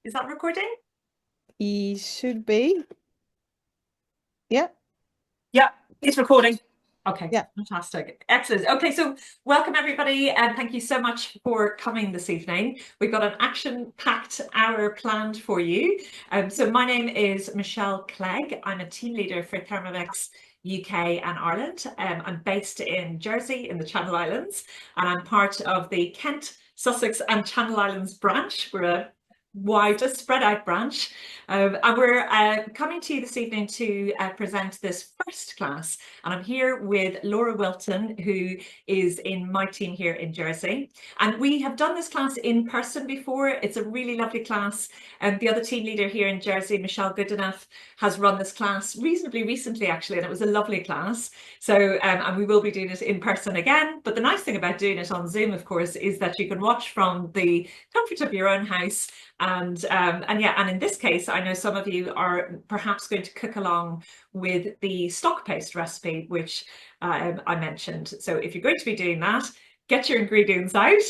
Is that recording? He should be. Yeah. Yeah, it's recording. Okay, Yeah. fantastic. Excellent. Okay, so welcome everybody, and thank you so much for coming this evening. We've got an action-packed hour planned for you. So my name is Michelle Clegg. I'm a team leader for Thermomix UK and Ireland. I'm based in Jersey in the Channel Islands, and I'm part of the Kent, Sussex and Channel Islands branch. We're a wider spread out branch, and we're coming to you this evening to present this first class, and I'm here with Laura Wilton, who is in my team here in Jersey, and we have done this class in person before. It's a really lovely class, and the other team leader here in Jersey, Michelle Goodenough, has run this class reasonably recently actually, and it was a lovely class. So and we will be doing it in person again, but the nice thing about doing it on Zoom, of course, is that you can watch from the comfort of your own house. And yeah, and in this case, I know some of you are perhaps going to cook along with the stock paste recipe, which I mentioned. So if you're going to be doing that, get your ingredients out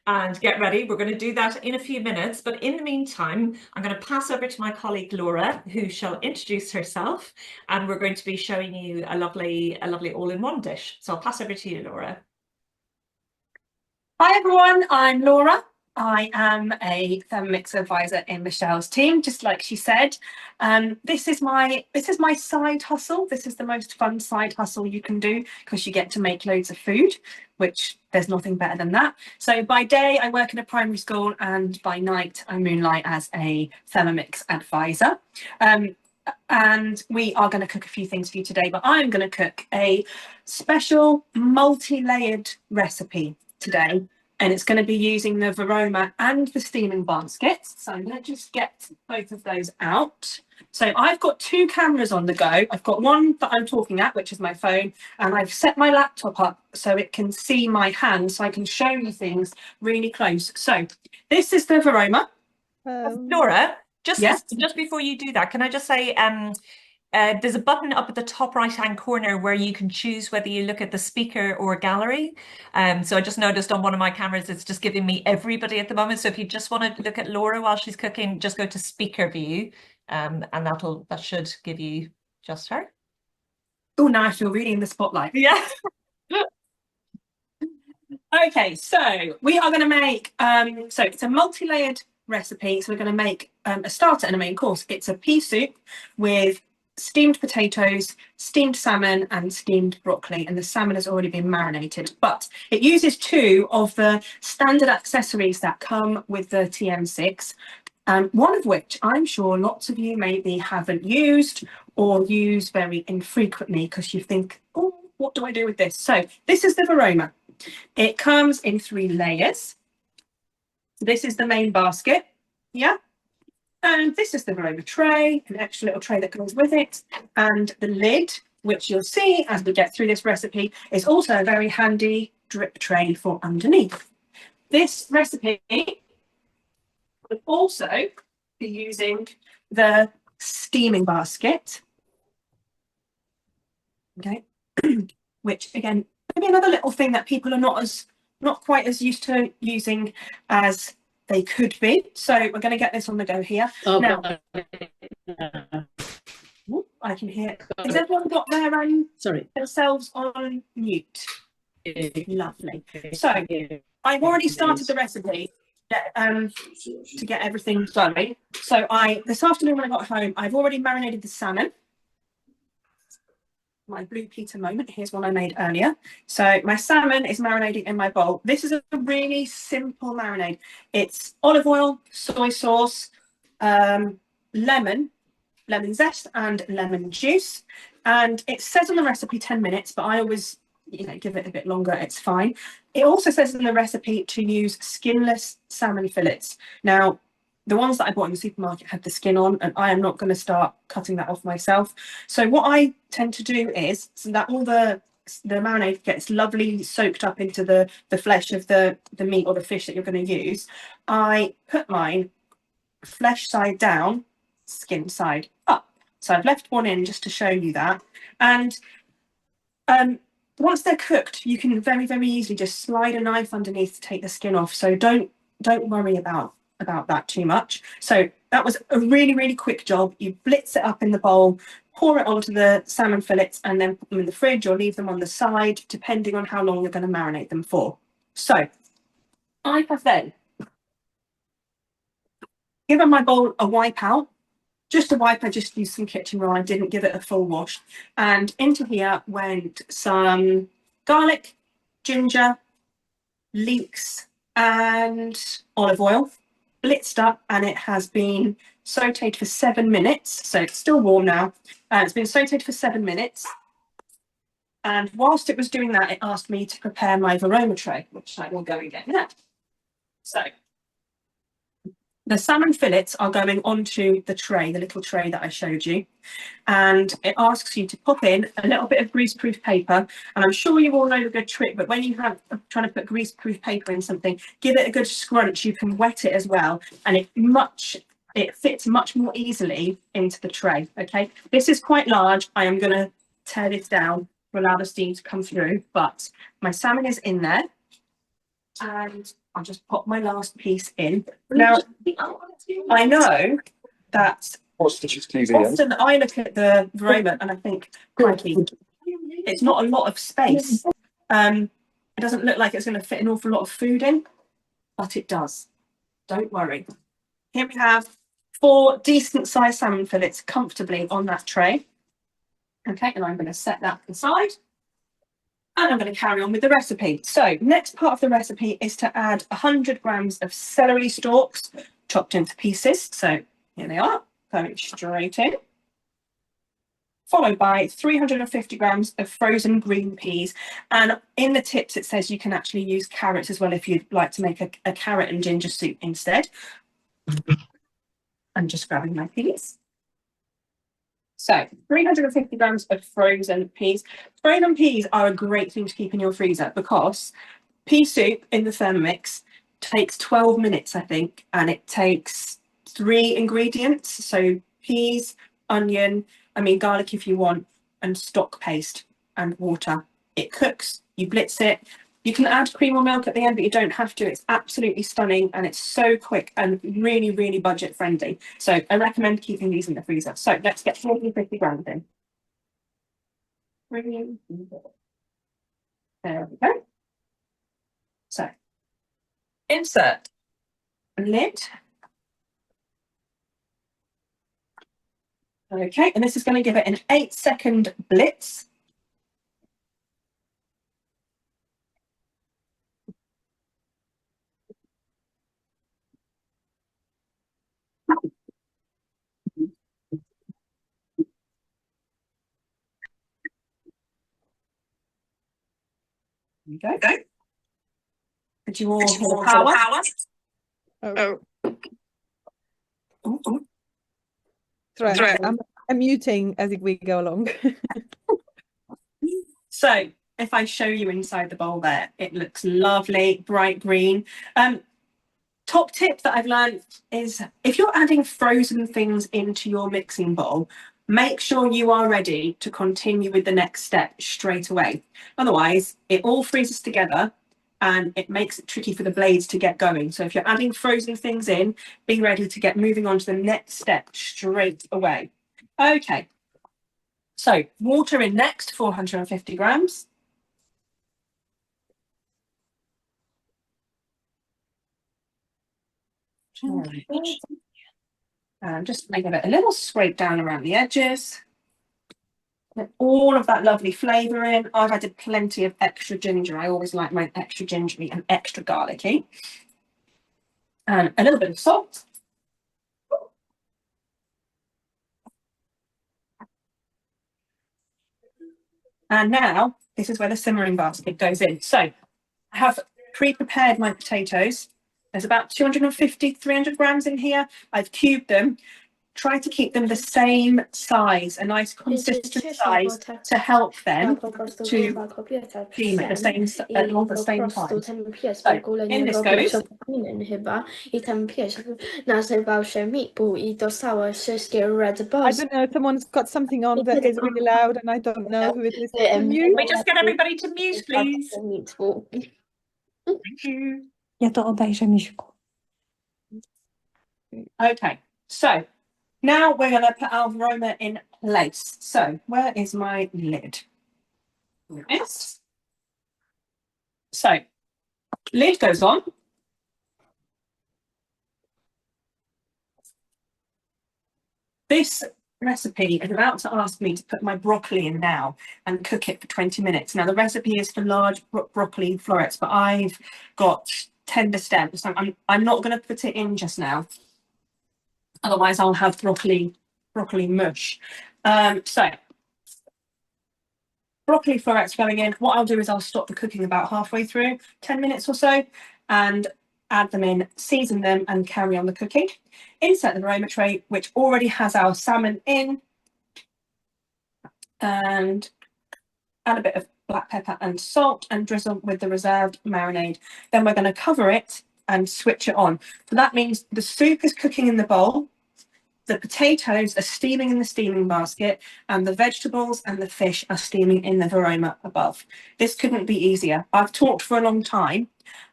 and get ready. We're going to do that in a few minutes. But in the meantime, I'm going to pass over to my colleague Laura, who shall introduce herself, and we're going to be showing you a lovely all-in-one dish. So I'll pass over to you, Laura. Hi everyone, I'm Laura. I am a Thermomix advisor in Michelle's team, just like she said. This is my side hustle. This is the most fun side hustle you can do because you get to make loads of food, which there's nothing better than that. So by day I work in a primary school, and by night I moonlight as a Thermomix advisor. And we are going to cook a few things for you today, but I'm going to cook a special multi-layered recipe today, and it's going to be using the Varoma and the steaming baskets. So I'm going to just get both of those out. So I've got two cameras on the go. I've got one that I'm talking at, which is my phone, and I've set my laptop up so it can see my hand, so I can show you things really close. So this is the Varoma. Laura, Yes. just before you do that, can I just say, there's a button up at the top right-hand corner where you can choose whether you look at the speaker or gallery. So I just noticed on one of my cameras, it's just giving me everybody at the moment. So if you just want to look at Laura while she's cooking, just go to speaker view, and that should give you just her. Oh, now I feel really in the spotlight. Yeah. Okay, so we are going to make, so it's a multi-layered recipe. So we're going to make a starter and a main course. It's a pea soup with steamed potatoes, steamed salmon and steamed broccoli, and the salmon has already been marinated, but it uses two of the standard accessories that come with the TM6, one of which I'm sure lots of you maybe haven't used or use very infrequently because you think, oh, what do I do with this? So this is the Varoma. It comes in 3 layers. This is the main basket, yeah. And this is the Varoma tray, an extra little tray that goes with it. And the lid, which you'll see as we get through this recipe, is also a very handy drip tray for underneath. This recipe will also be using the steaming basket, okay, which again, maybe another little thing that people are not quite as used to using as they could be. So we're going to get this on the go here. Oh, now, I can hear. Has everyone got their themselves on mute? Lovely. So I've already started the recipe to get everything going. So this afternoon when I got home, I've already marinated the salmon. My Blue Peter moment. Here's one I made earlier. So my salmon is marinating in my bowl. This is a really simple marinade. It's olive oil, soy sauce, lemon zest and lemon juice. And it says on the recipe 10 minutes, but I always, give it a bit longer. It's fine. It also says in the recipe to use skinless salmon fillets. Now, the ones that I bought in the supermarket had the skin on, and I am not going to start cutting that off myself. So what I tend to do is, so that all the marinade gets lovely soaked up into the flesh of the meat or the fish that you're going to use, I put mine flesh side down, skin side up. So I've left one in just to show you that. And once they're cooked, you can very, very easily just slide a knife underneath to take the skin off. So don't worry about about that too much. So that was a really, really quick job. You blitz it up in the bowl, pour it onto the salmon fillets, and then put them in the fridge or leave them on the side, depending on how long you're going to marinate them for. So I have then given my bowl a wipe out. Just a wipe, I just used some kitchen roll. I didn't give it a full wash. And into here went some garlic, ginger, leeks, and olive oil. Blitzed up, and it has been sauteed for 7 minutes. So it's still warm now. It's been sauteed for 7 minutes. And whilst it was doing that, it asked me to prepare my varoma tray, which I will go and get now. So the salmon fillets are going onto the tray, the little tray that I showed you. And it asks you to pop in a little bit of greaseproof paper. And I'm sure you all know the good trick, but when you have trying to put greaseproof paper in something, give it a good scrunch. You can wet it as well. And it fits much more easily into the tray. Okay, this is quite large. I am going to tear this down to allow the steam to come through, but my salmon is in there. And I'll just pop my last piece in. Now, I know that often I look at the varoma and I think, crikey, it's not a lot of space. It doesn't look like it's going to fit an awful lot of food in, but it does. Don't worry. Here we have 4 decent sized salmon fillets comfortably on that tray. Okay, and I'm going to set that aside. And I'm going to carry on with the recipe. So next part of the recipe is to add 100 grams of celery stalks chopped into pieces. So here they are, going straight in. Followed by 350 grams of frozen green peas. And in the tips, it says you can actually use carrots as well if you'd like to make a carrot and ginger soup instead. I'm just grabbing my peas. So 350 grams of frozen peas. Frozen peas are a great thing to keep in your freezer because pea soup in the Thermomix takes 12 minutes, I think, and it takes 3 ingredients. So peas, onion, garlic if you want, and stock paste and water. It cooks, you blitz it. You can add cream or milk at the end, but you don't have to. It's absolutely stunning and it's so quick and really, really budget friendly. So I recommend keeping these in the freezer. So let's get 450 grams in. There we go. So insert a lid. Okay, and this is going to give it an 8-second blitz. There we go. Did you all hear the power? Oh, Oh. right. I'm muting as we go along. So if I show you inside the bowl there, it looks lovely, bright green. Top tip that I've learned is if you're adding frozen things into your mixing bowl, make sure you are ready to continue with the next step straight away. Otherwise, it all freezes together and it makes it tricky for the blades to get going. So if you're adding frozen things in, be ready to get moving on to the next step straight away. Okay, so water in next, 450 grams. And just give it a little scrape down around the edges. Get all of that lovely flavour in. I've added plenty of extra ginger. I always like mine extra gingery and extra garlicky. And a little bit of salt. And now this is where the simmering basket goes in. So I have pre-prepared my potatoes. There's about 250, 300 grams in here. I've cubed them. Try to keep them the same size, a nice consistent size to help them to steam at the same time. So in this goes. I ten pies nazywał się Mipu I dostało wszystkie red balls. I don't know, someone's got something on that is really loud and I don't know who it is. Can you? We just get everybody to mute, please. Thank you. Ja to obejrzę, Misiu. Okay, so now we're going to put our varoma in place. So where is my lid? There it is. So lid goes on. This recipe is about to ask me to put my broccoli in now and cook it for 20 minutes. Now the recipe is for large broccoli florets, but I've got tender stems, so I'm not going to put it in just now. Otherwise I'll have broccoli mush. So broccoli florets going in. What I'll do is I'll stop the cooking about halfway through, 10 minutes or so, and add them in, season them, and carry on the cooking. Insert the varoma tray, which already has our salmon in, and add a bit of black pepper and salt and drizzle with the reserved marinade. Then we're going to cover it and switch it on. So that means the soup is cooking in the bowl, the potatoes are steaming in the steaming basket, and the vegetables and the fish are steaming in the varoma above. This couldn't be easier. I've talked for a long time,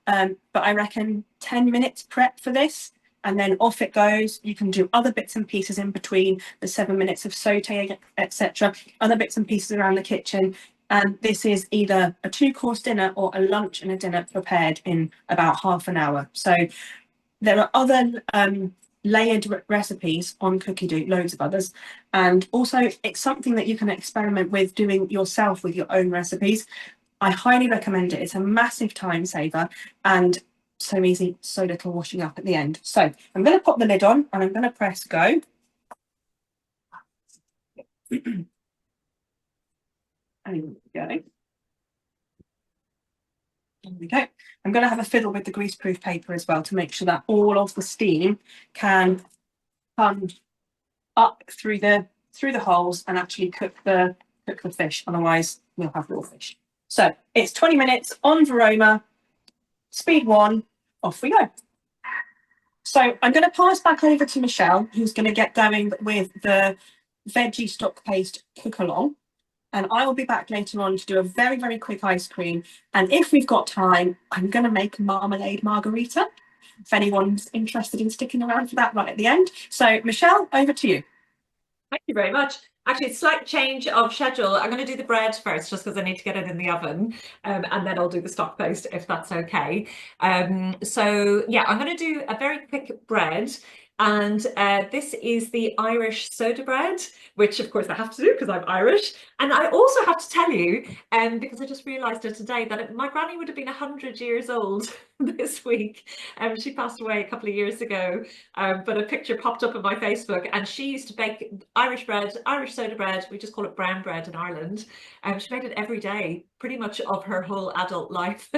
but I reckon 10 minutes prep for this, and then off it goes. You can do other bits and pieces in between, the 7 minutes of sauteing, etc., other bits and pieces around the kitchen. And this is either a 2-course dinner or a lunch and a dinner prepared in about half an hour. So there are other layered recipes on Cookie Dough, loads of others, and also it's something that you can experiment with doing yourself with your own recipes. I highly recommend it. It's a massive time saver and so easy, so little washing up at the end. So I'm going to pop the lid on and I'm going to press go. And go. There we go. I'm going to have a fiddle with the greaseproof paper as well to make sure that all of the steam can come up through the holes and actually cook the fish. Otherwise, we'll have raw fish. So it's 20 minutes on varoma, speed 1, off we go. So I'm going to pass back over to Michelle, who's going to get going with the veggie stock paste cook along. And I will be back later on to do a very, very quick ice cream. And if we've got time, I'm going to make a marmalade margarita, if anyone's interested in sticking around for that right at the end. So, Michelle, over to you. Thank you very much. Actually, slight change of schedule. I'm going to do the bread first, just because I need to get it in the oven, and then I'll do the stock paste, if that's okay. So, yeah, I'm going to do a very quick bread. And this is the Irish soda bread, which of course I have to do because I'm Irish. And I also have to tell you, because I just realised it today, that my granny would have been 100 years old this week. She passed away a couple of years ago, but a picture popped up on my Facebook, and she used to bake Irish bread, Irish soda bread. We just call it brown bread in Ireland. She made it every day, pretty much of her whole adult life.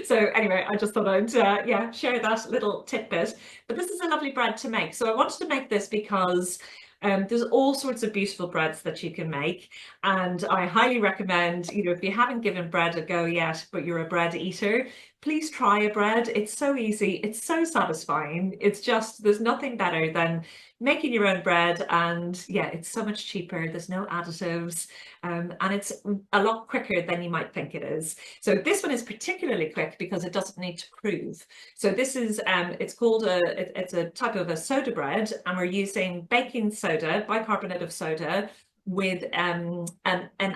So anyway, I just thought I'd yeah, share that little tidbit. But this is a lovely bread to make. So I wanted to make this because there's all sorts of beautiful breads that you can make, and I highly recommend, you know, if you haven't given bread a go yet, but you're a bread eater, please try a bread. It's so easy, it's so satisfying. It's just, there's nothing better than making your own bread, and yeah, it's so much cheaper. There's no additives, and it's a lot quicker than you might think it is. So this one is particularly quick because it doesn't need to prove. So this is it's called it's a type of a soda bread, and we're using baking soda, bicarbonate of soda, with an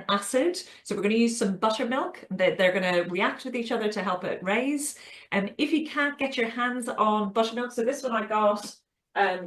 acid. So we're going to use some buttermilk. They're going to react with each other to help it raise. And if you can't get your hands on buttermilk, so this one I got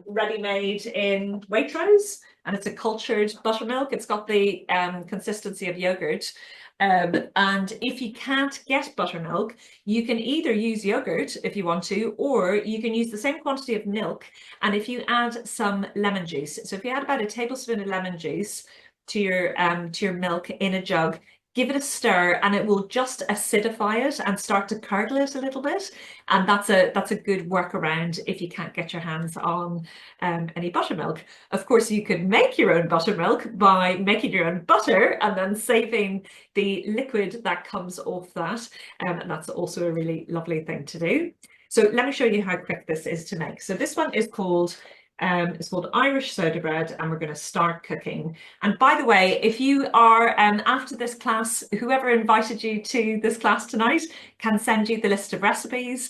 ready-made in Waitrose, and it's a cultured buttermilk. It's got the consistency of yogurt. And if you can't get buttermilk, you can either use yogurt if you want to, or you can use the same quantity of milk. And if you add some lemon juice, so if you add about a tablespoon of lemon juice to your milk in a jug, give it a stir, and it will just acidify it and start to curdle it a little bit. And that's a good workaround if you can't get your hands on any buttermilk. Of course, you could make your own buttermilk by making your own butter and then saving the liquid that comes off that. And that's also a really lovely thing to do. So let me show you how quick this is to make. So this one is called it's called Irish soda bread, and we're going to start cooking. And by the way, if you are after this class, whoever invited you to this class tonight can send you the list of recipes.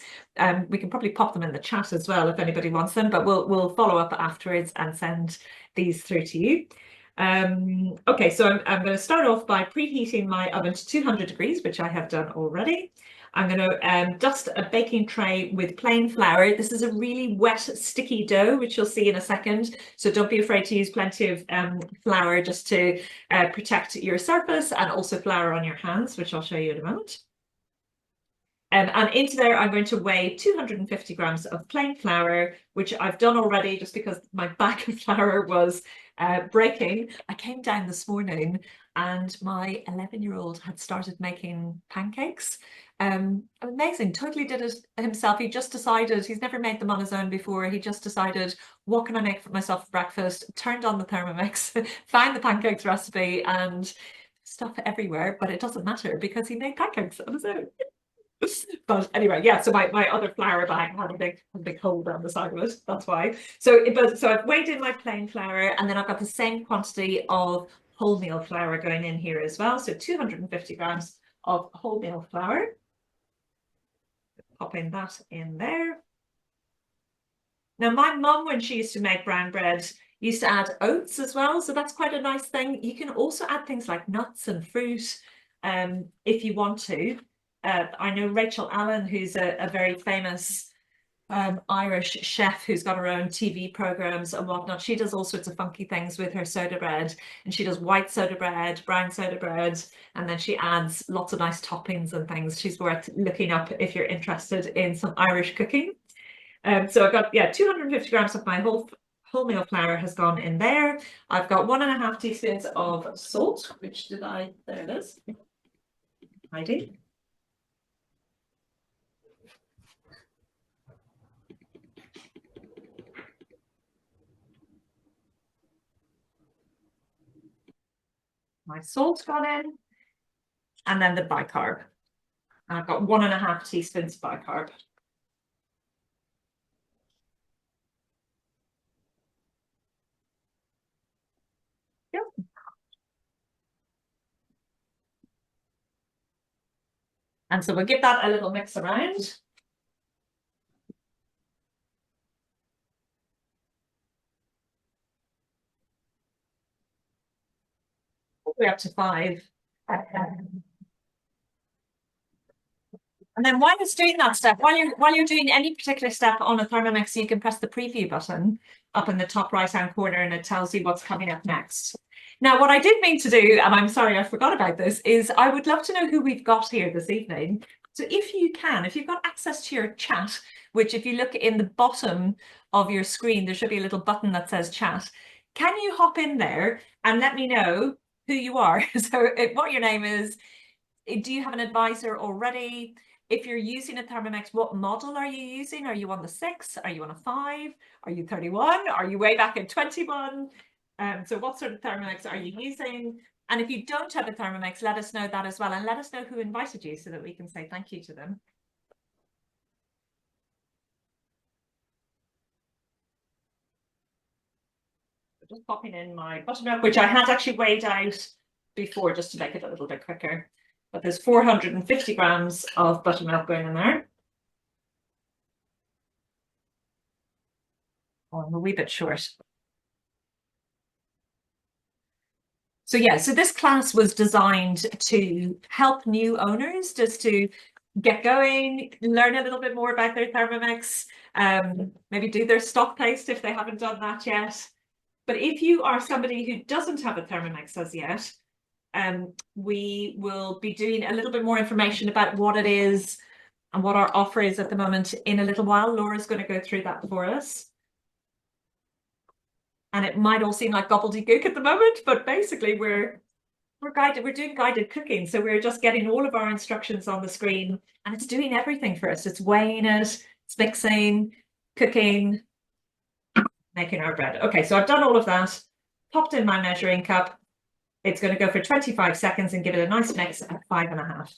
we can probably pop them in the chat as well if anybody wants them, but we'll follow up afterwards and send these through to you. Okay, so I'm going to start off by preheating my oven to 200 degrees, which I have done already. I'm going to dust a baking tray with plain flour. This is a really wet, sticky dough, which you'll see in a second. So don't be afraid to use plenty of flour just to protect your surface, and also flour on your hands, which I'll show you in a moment. And into there, I'm going to weigh 250 grams of plain flour, which I've done already just because my bag of flour was breaking. I came down this morning and my 11-year-old had started making pancakes. Amazing, totally did it himself. He just decided, he's never made them on his own before. He just decided, what can I make for myself for breakfast? Turned on the Thermomix, found the pancakes recipe, and stuff everywhere, but it doesn't matter because he made pancakes on his own. But anyway, yeah, so my other flour bag had a big hole down the side of it. That's why. So I've weighed in my plain flour, and then I've got the same quantity of wholemeal flour going in here as well. So 250 grams of wholemeal flour. Popping that in there. Now, my mum, when she used to make brown bread, used to add oats as well. So that's quite a nice thing. You can also add things like nuts and fruit if you want to. I know Rachel Allen, who's a very famous Irish chef who's got her own TV programs and whatnot. She does all sorts of funky things with her soda bread, and she does white soda bread, brown soda bread, and then she adds lots of nice toppings and things. She's worth looking up if you're interested in some Irish cooking. So I've got, yeah, 250 grams of my wholemeal flour has gone in there. I've got 1.5 teaspoons of salt, there it is. Hiding. My salt's gone in, and then the bicarb. I've got 1.5 teaspoons of bicarb. Yep. And so we'll give that a little mix around. We're up to 5. And then while it's doing that step, while you're doing any particular step on a Thermomix, you can press the preview button up in the top right-hand corner, and it tells you what's coming up next. Now, what I did mean to do, and I'm sorry I forgot about this, is I would love to know who we've got here this evening. So if you can, if you've got access to your chat, which if you look in the bottom of your screen, there should be a little button that says chat. Can you hop in there and let me know who you are? So what your name is, do you have an advisor already? If you're using a Thermomix, what model are you using? Are you on the 6? Are you on a 5? Are you 31? Are you way back in 21? So what sort of Thermomix are you using? And if you don't have a Thermomix, let us know that as well. And let us know who invited you so that we can say thank you to them. Just popping in my buttermilk, which I had actually weighed out before just to make it a little bit quicker. But there's 450 grams of buttermilk going in there. Oh, I'm a wee bit short. So yeah, so this class was designed to help new owners just to get going, learn a little bit more about their Thermomix, maybe do their stock taste if they haven't done that yet. But if you are somebody who doesn't have a Thermomix as yet, we will be doing a little bit more information about what it is and what our offer is at the moment in a little while. Laura's going to go through that for us. And it might all seem like gobbledygook at the moment, but basically we're doing guided cooking. So we're just getting all of our instructions on the screen, and it's doing everything for us. It's weighing it, it's mixing, cooking, making our bread. Okay, so I've done all of that, popped in my measuring cup. It's going to go for 25 seconds and give it a nice mix at 5.5.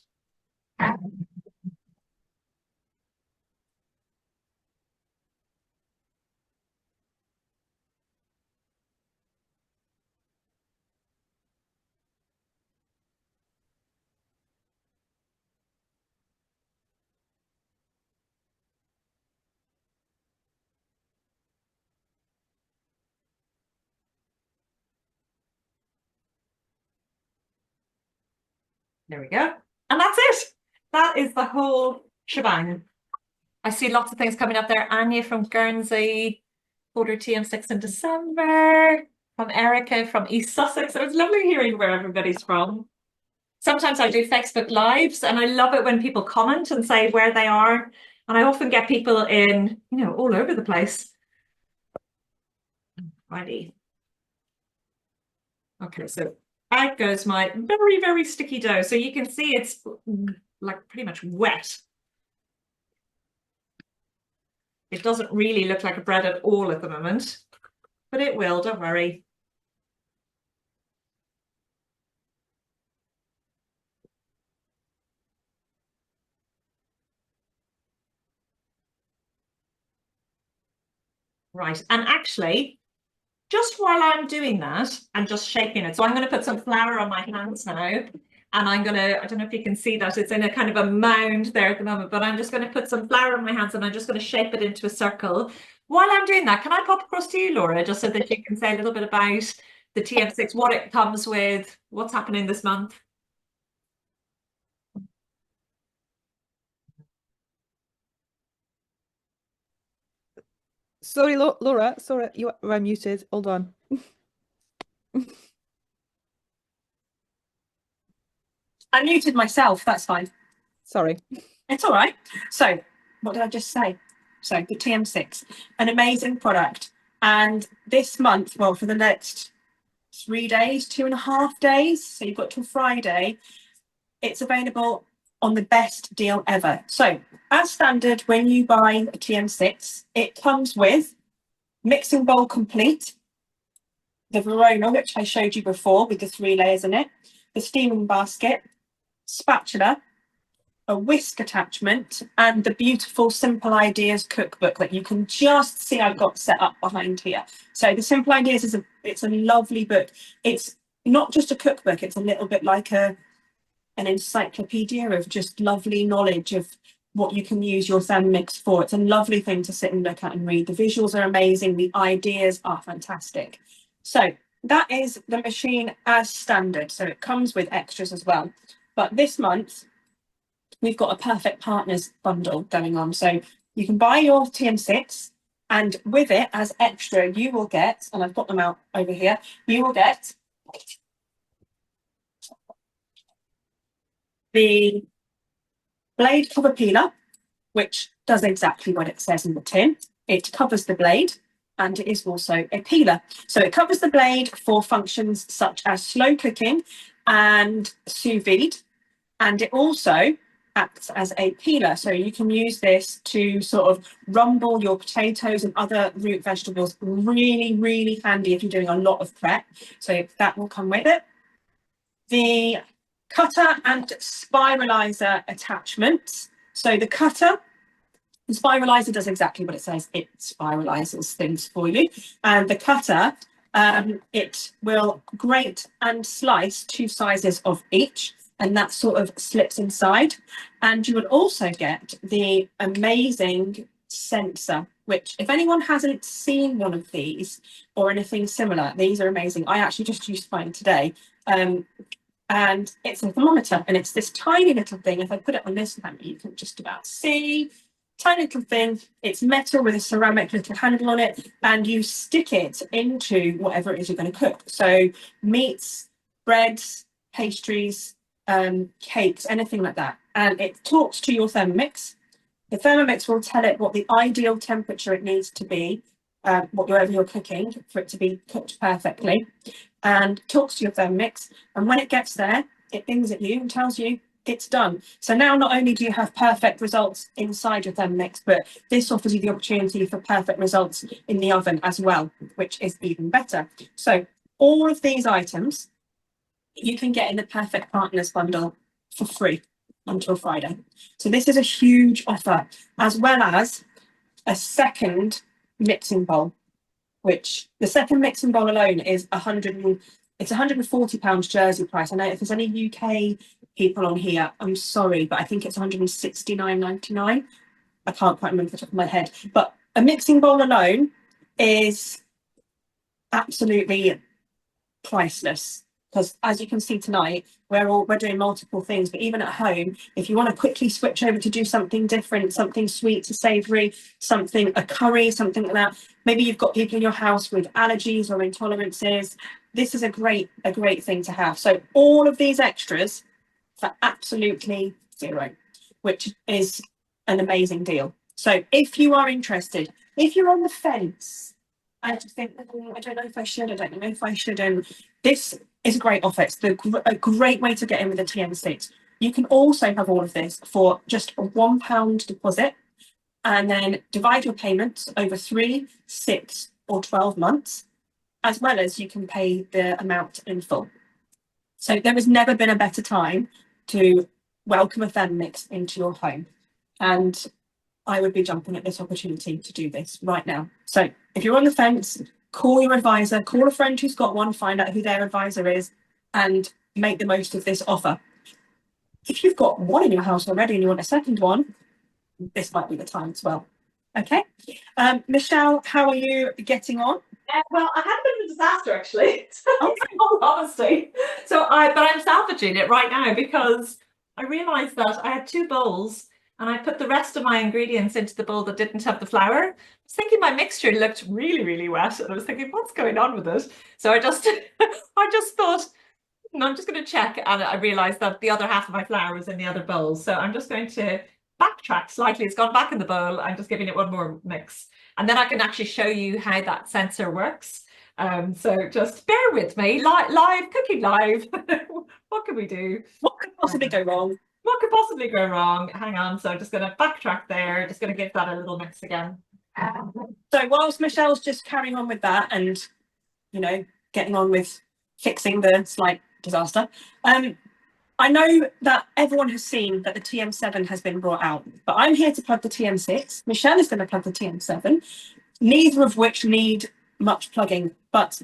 There we go. And that's it. That is the whole shebang. I see lots of things coming up there. Anya from Guernsey, ordered TM6 in December. From Erica from East Sussex. It was lovely hearing where everybody's from. Sometimes I do Facebook Lives and I love it when people comment and say where they are. And I often get people in, you know, all over the place. Righty. Okay, so out goes my very, very sticky dough. So you can see it's like pretty much wet. It doesn't really look like a bread at all at the moment, but it will, don't worry. Right, and actually, just while I'm doing that, I'm just shaking it. So I'm going to put some flour on my hands now. And I'm going to, I don't know if you can see that, it's in a kind of a mound there at the moment, but I'm just going to put some flour on my hands and I'm just going to shape it into a circle. While I'm doing that, can I pop across to you, Laura, just so that you can say a little bit about the TM6, what it comes with, what's happening this month? Sorry, Laura. Sorry, you are muted. Hold on. I muted myself. That's fine. Sorry. It's all right. So, what did I just say? So, the TM6, an amazing product. And this month, well, for the next 3 days, 2.5 days, so you've got till Friday, it's available on the best deal ever. So, as standard, when you buy a TM6, it comes with mixing bowl complete, the Verona, which I showed you before with the 3 layers in it, the steaming basket, spatula, a whisk attachment, and the beautiful Simple Ideas cookbook that you can just see I've got set up behind here. So the Simple Ideas is it's a lovely book. It's not just a cookbook, it's a little bit like an encyclopedia of just lovely knowledge of what you can use your Thermomix for. It's a lovely thing to sit and look at and read. The visuals are amazing, the ideas are fantastic. So that is the machine as standard. So it comes with extras as well. But this month, we've got a perfect partners bundle going on. So you can buy your TM6 and with it as extra, you will get, and I've got them out over here, you will get the blade cover peeler, which does exactly what it says in the tin. It covers the blade and it is also a peeler. So it covers the blade for functions such as slow cooking and sous vide. And it also acts as a peeler. So you can use this to sort of rumble your potatoes and other root vegetables. Really, really handy if you're doing a lot of prep. So that will come with it. The cutter and spiralizer attachments. So the cutter, the spiralizer does exactly what it says. It spiralizes things for you. And the cutter, it will grate and slice 2 sizes of each. And that sort of slips inside. And you will also get the amazing sensor, which if anyone hasn't seen one of these or anything similar, these are amazing. I actually just used mine today. And it's a thermometer, and it's this tiny little thing. If I put it on this camera, you can just about see. Tiny little thing. It's metal with a ceramic little handle on it, and you stick it into whatever it is you're going to cook. So meats, breads, pastries, cakes, anything like that. And it talks to your Thermomix. The Thermomix will tell it what the ideal temperature it needs to be, whatever you're cooking, for it to be cooked perfectly, and talks to your Thermomix. And when it gets there, it bings at you and tells you it's done. So now not only do you have perfect results inside your Thermomix, but this offers you the opportunity for perfect results in the oven as well, which is even better. So all of these items you can get in the Perfect Partners bundle for free until Friday. So this is a huge offer, as well as a second mixing bowl, which the second mixing bowl alone is it's £140 Jersey price. I know if there's any UK people on here, I'm sorry, but I think it's £169.99. I can't quite remember the top of my head, but a mixing bowl alone is absolutely priceless. because as you can see tonight, we're doing multiple things. But even at home, if you want to quickly switch over to do something different, something sweet to savoury, a curry, something like that. Maybe you've got people in your house with allergies or intolerances. This is a great thing to have. So all of these extras for absolutely zero, which is an amazing deal. So if you are interested, if you're on the fence, I just think, I don't know if I should, I don't know if I shouldn't, this is a great offer. It's a great way to get in with a TM6. You can also have all of this for just a £1 deposit, and then divide your payments over 3, 6 or 12 months, as well as you can pay the amount in full. So there has never been a better time to welcome a Thermomix into your home. And I would be jumping at this opportunity to do this right now. So if you're on the fence, call your advisor, call a friend who's got one, find out who their advisor is, and make the most of this offer. If you've got one in your house already and you want a second one, this might be the time as well. Okay. Michelle, how are you getting on? Well, I had a bit of a disaster actually, in all honesty. But I'm salvaging it right now because I realised that I had 2 bowls and I put the rest of my ingredients into the bowl that didn't have the flour. I was thinking my mixture looked really, really wet, and I was thinking, what's going on with it? So I just thought, no, I'm just going to check, and I realised that the other half of my flour was in the other bowl. So I'm just going to backtrack slightly. It's gone back in the bowl. I'm just giving it one more mix, and then I can actually show you how that sensor works. So just bear with me. Live cooking live. What can we do? What could possibly go wrong? What could possibly go wrong? Hang on. So I'm just going to backtrack there. Just going to give that a little mix again. So whilst Michelle's just carrying on with that and, you know, getting on with fixing the slight disaster, I know that everyone has seen that the TM7 has been brought out, but I'm here to plug the TM6. Michelle is going to plug the TM7, neither of which need much plugging, but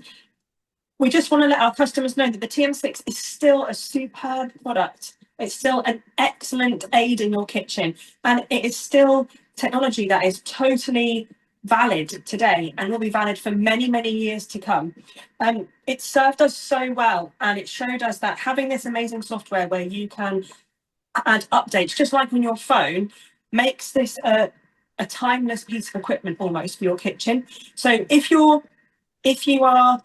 we just want to let our customers know that the TM6 is still a superb product. It's still an excellent aid in your kitchen, and it is still technology that is totally valid today and will be valid for many, many years to come. It served us so well, and it showed us that having this amazing software where you can add updates, just like on your phone, makes this a timeless piece of equipment almost for your kitchen. So if you are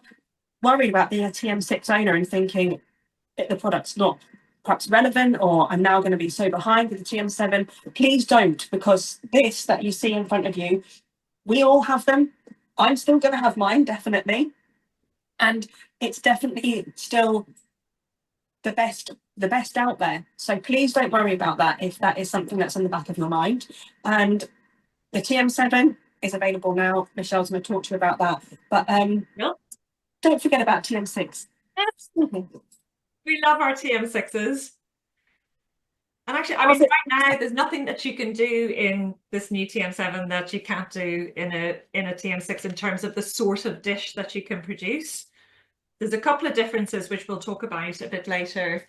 worried about being a TM6 owner and thinking that the product's not perhaps relevant, or I'm now going to be so behind with the TM7, please don't, because this that you see in front of you, we all have them. I'm still going to have mine, definitely. And it's definitely still the best out there. So please don't worry about that if that is something that's in the back of your mind. And the TM7 is available now. Michelle's going to talk to you about that. But don't forget about TM6. Absolutely. We love our TM6s. And actually, I mean, right now, there's nothing that you can do in this new TM7 that you can't do in a TM6 in terms of the sort of dish that you can produce. There's a couple of differences which we'll talk about a bit later.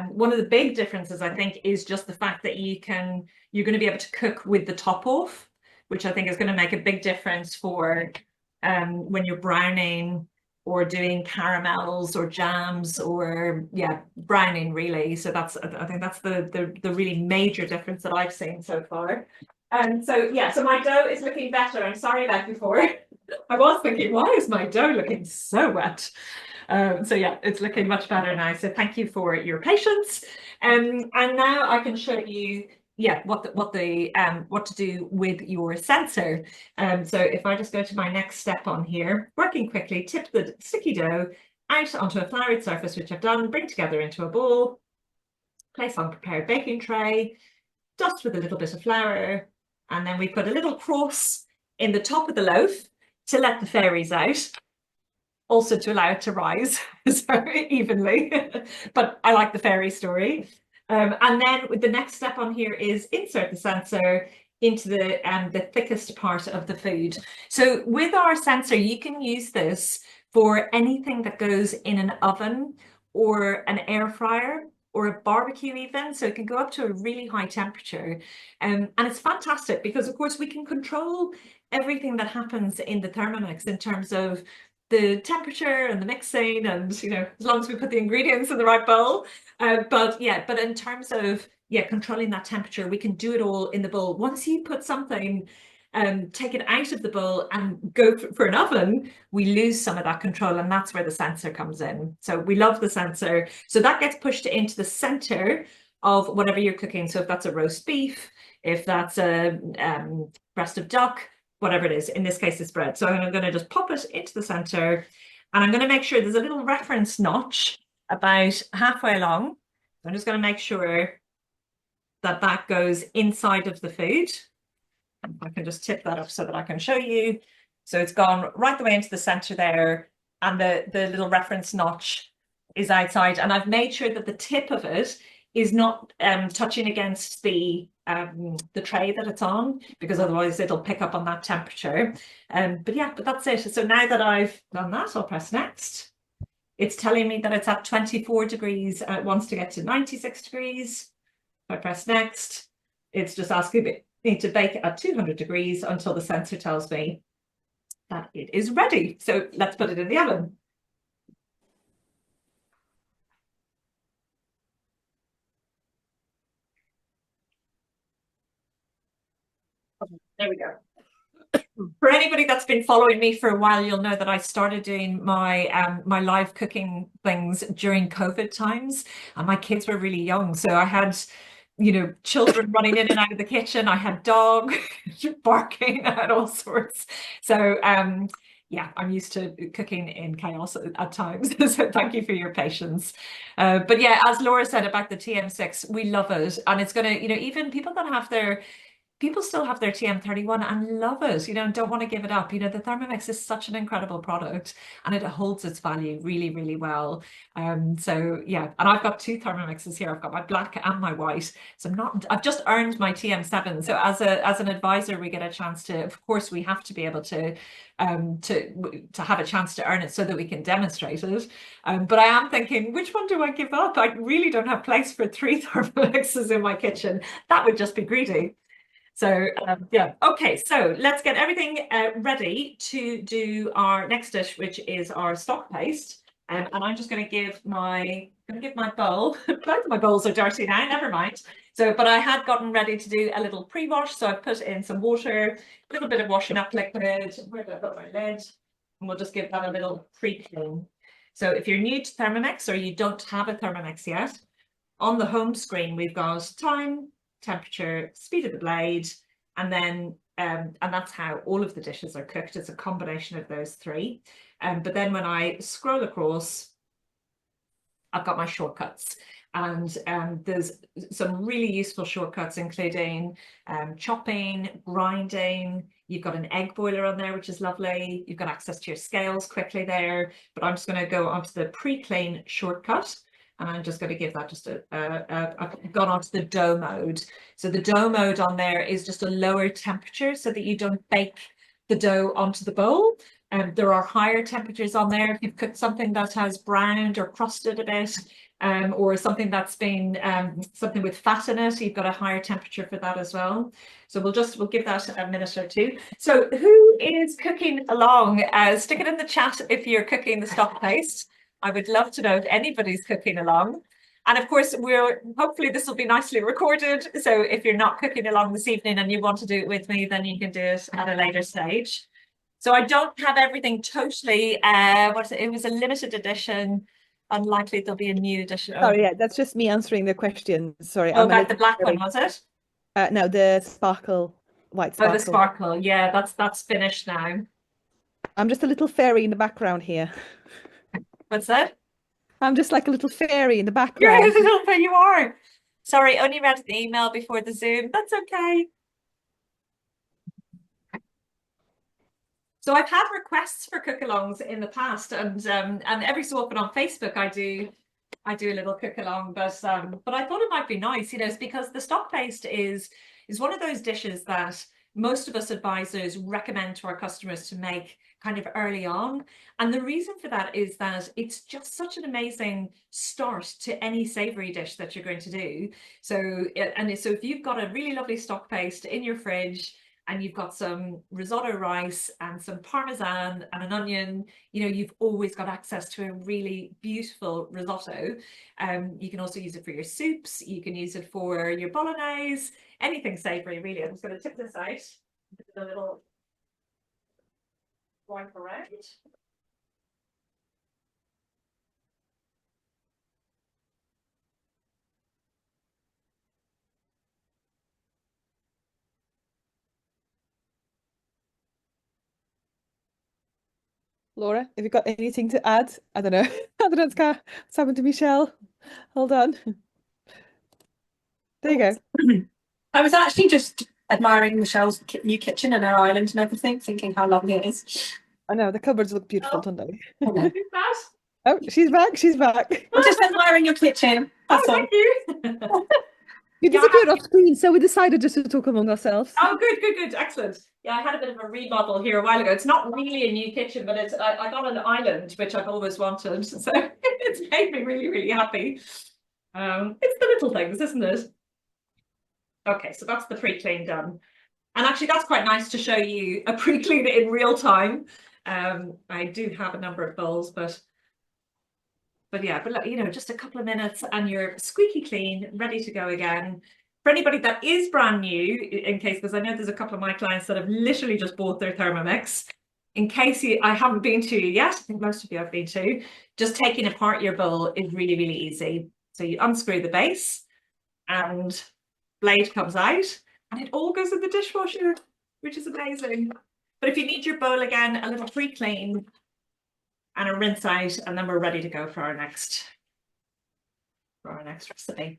One of the big differences, I think, is just the fact that you're going to be able to cook with the top off, which I think is going to make a big difference for when you're browning or doing caramels or jams, or browning really. So I think that's the really major difference that I've seen so far. So my dough is looking better. I'm sorry about before. I was thinking, why is my dough looking so wet? It's looking much better now. So thank you for your patience. And now I can show you what to do with your sensor. So if I just go to my next step on here, working quickly, tip the sticky dough out onto a floured surface, which I've done, bring together into a bowl, place on prepared baking tray, dust with a little bit of flour, and then we put a little cross in the top of the loaf to let the fairies out, also to allow it to rise evenly. But I like the fairy story. And then with the next step on here is insert the sensor into the thickest part of the food. So with our sensor, you can use this for anything that goes in an oven or an air fryer or a barbecue even. So it can go up to a really high temperature. And it's fantastic because, of course, we can control everything that happens in the Thermomix in terms of the temperature and the mixing, and you know, as long as we put the ingredients in the right bowl. But in terms of controlling that temperature, we can do it all in the bowl. Once you put something, take it out of the bowl and go for an oven, we lose some of that control, and that's where the sensor comes in. So we love the sensor. So that gets pushed into the center of whatever you're cooking. So if that's a roast beef, if that's a breast of duck, whatever it is, in this case it's bread. So I'm going to just pop it into the center, and I'm going to make sure there's a little reference notch about halfway along. I'm just going to make sure that that goes inside of the food. I can just tip that up so that I can show you. So it's gone right the way into the center there, and the little reference notch is outside, and I've made sure that the tip of it is not touching against the tray that it's on, because otherwise it'll pick up on that temperature. But that's it. So now that I've done that, I'll press next. It's telling me that it's at 24 degrees and it wants to get to 96 degrees. If I press next, it's just asking me to bake it at 200 degrees until the sensor tells me that it is ready. So let's put it in the oven. There we go. For anybody that's been following me for a while, you'll know that I started doing my my live cooking things during COVID times, and my kids were really young. So I had, you know, children running in and out of the kitchen. I had dog barking, I had all sorts. So yeah, I'm used to cooking in chaos at times. So thank you for your patience. But yeah, as Laura said about the TM6, we love it, and it's gonna, you know, even people that have their people still have their TM31 and love it, you know, and don't want to give it up. You know, the Thermomix is such an incredible product, and it holds its value really, really well. So yeah, and I've got two Thermomixes here. I've got my black and my white. So I've just earned my TM7. So as an advisor, we get a chance to, of course, we have to be able to have a chance to earn it so that we can demonstrate it. But I am thinking, which one do I give up? I really don't have place for 3 Thermomixes in my kitchen. That would just be greedy. So yeah, okay, so let's get everything ready to do our next dish, which is our stock paste. And I'm just going to give my bowl. Both of my bowls are dirty now, never mind. So, but I had gotten ready to do a little pre-wash, so I put in some water, a little bit of washing up liquid. Where did I put my lid? And we'll just give that a little pre-clean. So if you're new to Thermomix or you don't have a Thermomix yet, on the home screen we've got time, temperature, speed of the blade, and then and that's how all of the dishes are cooked. It's a combination of those three. But then when I scroll across, I've got my shortcuts, and there's some really useful shortcuts, including chopping, grinding. You've got an egg boiler on there, which is lovely. You've got access to your scales quickly there. But I'm just going to go onto the pre-clean shortcut. And I'm just going to give that just I've gone onto the dough mode. So the dough mode on there is just a lower temperature so that you don't bake the dough onto the bowl. There are higher temperatures on there. If you've cooked something that has browned or crusted a bit, or something that's been something with fat in it, you've got a higher temperature for that as well. So we'll give that a minute or two. So who is cooking along? Stick it in the chat if you're cooking the stock paste. I would love to know if anybody's cooking along. And of course, hopefully this will be nicely recorded. So if you're not cooking along this evening and you want to do it with me, then you can do it at a later stage. So I don't have everything totally, it was a limited edition. Unlikely there'll be a new edition. Sorry, yeah, that's just me answering the question. Sorry. Oh, about the black one, was it? No, the sparkle, white sparkle. Oh, the sparkle. Yeah, that's finished now. I'm just a little fairy in the background here. What's that? I'm just like a little fairy in the background. You're a little bit, you are. Sorry, only read the email before the Zoom. That's okay. So I've had requests for cook-alongs in the past, and every so often on Facebook I do a little cook-along, but I thought it might be nice, you know, because the stock paste is one of those dishes that most of us advisors recommend to our customers to make kind of early on. And the reason for that is that it's just such an amazing start to any savoury dish that you're going to do. So if you've got a really lovely stock paste in your fridge, and you've got some risotto rice and some parmesan and an onion, you know, you've always got access to a really beautiful risotto. You can also use it for your soups, you can use it for your bolognese, anything savoury really. I'm just going to tip this out, a little wipe around. Laura, have you got anything to add? I don't know. I don't know what's happened to Michelle. Hold on. There you go. I was actually just admiring Michelle's new kitchen and her island and everything, thinking how lovely it is. I know, the cupboards look beautiful, don't they? Hello. Oh, she's back. She's back. I'm just admiring your kitchen. That's all. Thank you. You disappeared off screen, so we decided just to talk among ourselves. Oh, good, excellent. Yeah, I had a bit of a remodel here a while ago. It's not really a new kitchen, but it's I got an island, which I've always wanted, so it's made me really happy. It's the little things, isn't it? Okay, so that's the pre-clean done. And actually, that's quite nice to show you a pre-clean in real time. I do have a number of bowls, but yeah, but you know, just a couple of minutes and you're squeaky clean, ready to go again. For anybody that is brand new, in case, because I know there's a couple of my clients that have literally just bought their Thermomix. In case I haven't been to yet, I think most of you have been to, just taking apart your bowl is really easy. So you unscrew the base and blade comes out and it all goes in the dishwasher, which is amazing. But if you need your bowl again, a little pre-clean and a rinse out, and then we're ready to go for our next recipe.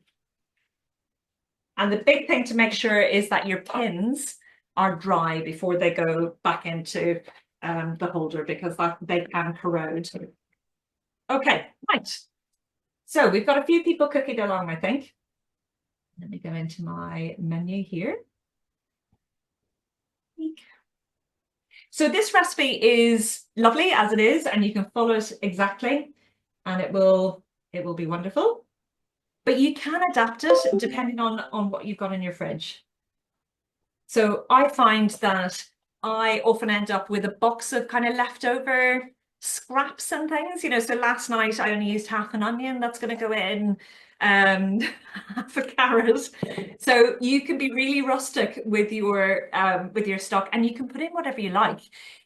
And the big thing to make sure is that your pins are dry before they go back into the holder, because they can corrode. Okay, right. So we've got a few people cooking along, I think. Let me go into my menu here. So this recipe is lovely as it is, and you can follow it exactly, and it will be wonderful. But you can adapt it depending on what you've got in your fridge. So I find that I often end up with a box of kind of leftover scraps and things, you know. So last night I only used half an onion, that's going to go in, half a carrot. So you can be really rustic with your stock, and you can put in whatever you like.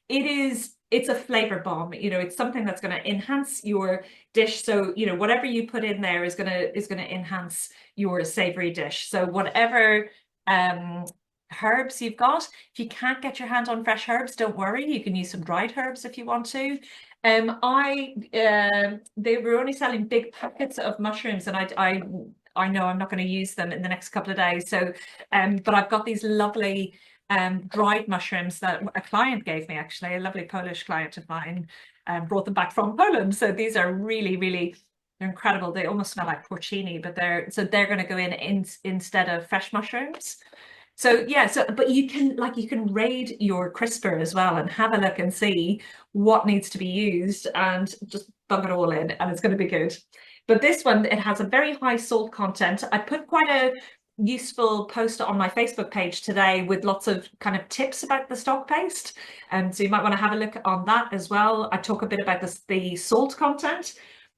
It's a flavor bomb, you know. It's something that's going to enhance your dish. So, you know, whatever you put in there is going to enhance your savory dish. So whatever herbs you've got, if you can't get your hand on fresh herbs, don't worry, you can use some dried herbs if you want to. They were only selling big packets of mushrooms, and I know I'm not going to use them in the next couple of days. So but I've got these lovely dried mushrooms that a client gave me, actually, a lovely Polish client of mine, brought them back from Poland. So these are really they're incredible. They almost smell like porcini, but they're going to go in instead of fresh mushrooms. So yeah, but you can raid your crisper as well and have a look and see what needs to be used and just bung it all in, and it's going to be good. But this one, it has a very high salt content. I put quite a useful post on my Facebook page today with lots of kind of tips about the stock paste, and so you might want to have a look on that as well. I talk a bit about the salt content.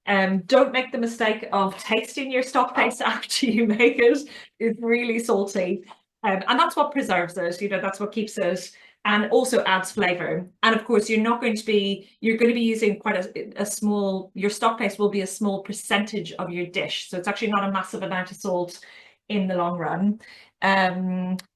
Don't make the mistake of tasting your stock paste after you make it. It's really salty. And that's what preserves it, you know, that's what keeps it, and also adds flavor. And of course, you're going to be using quite a small, your stock paste will be a small percentage of your dish. So it's actually not a massive amount of salt in the long run.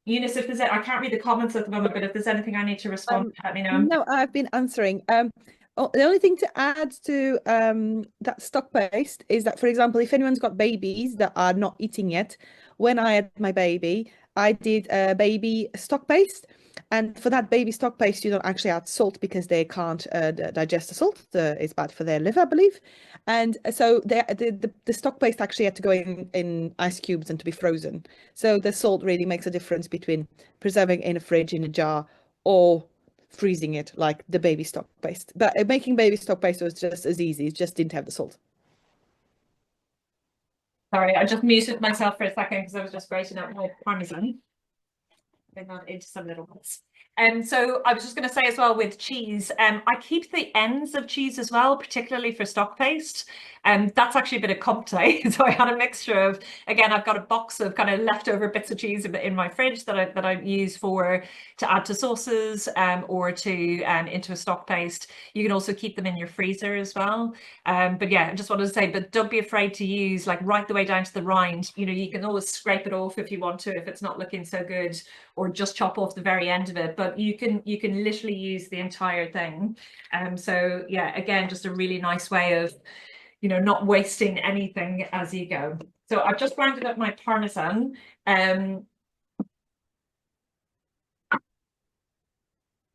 Eunice, if there's, I can't read the comments at the moment, but if there's anything I need to respond, let me know. No, I've been answering. The only thing to add to that stock paste is that, for example, if anyone's got babies that are not eating yet, when I had my baby, I did a baby stock paste. And for that baby stock paste, you don't actually add salt because they can't digest the salt. It's bad for their liver, I believe. And so the stock paste actually had to go in ice cubes and to be frozen. So the salt really makes a difference between preserving in a fridge, in a jar, or freezing it like the baby stock paste. But making baby stock paste was just as easy. It just didn't have the salt. Sorry, I just muted myself for a second because I was just grating up my parmesan. that into some little bits. So I was just going to say as well with cheese, I keep the ends of cheese as well, particularly for stock paste. That's actually a bit of comté. So I had a mixture of, again, I've got a box of kind of leftover bits of cheese in my fridge that I use to add to sauces or to into a stock paste. You can also keep them in your freezer as well. But yeah, I just wanted to say, but don't be afraid to use like right the way down to the rind. You know, you can always scrape it off if you want to, if it's not looking so good, or just chop off the very end of it. But you can literally use the entire thing. So yeah, again, just a really nice way of, you know, not wasting anything as you go. So I've just rounded up my Parmesan. And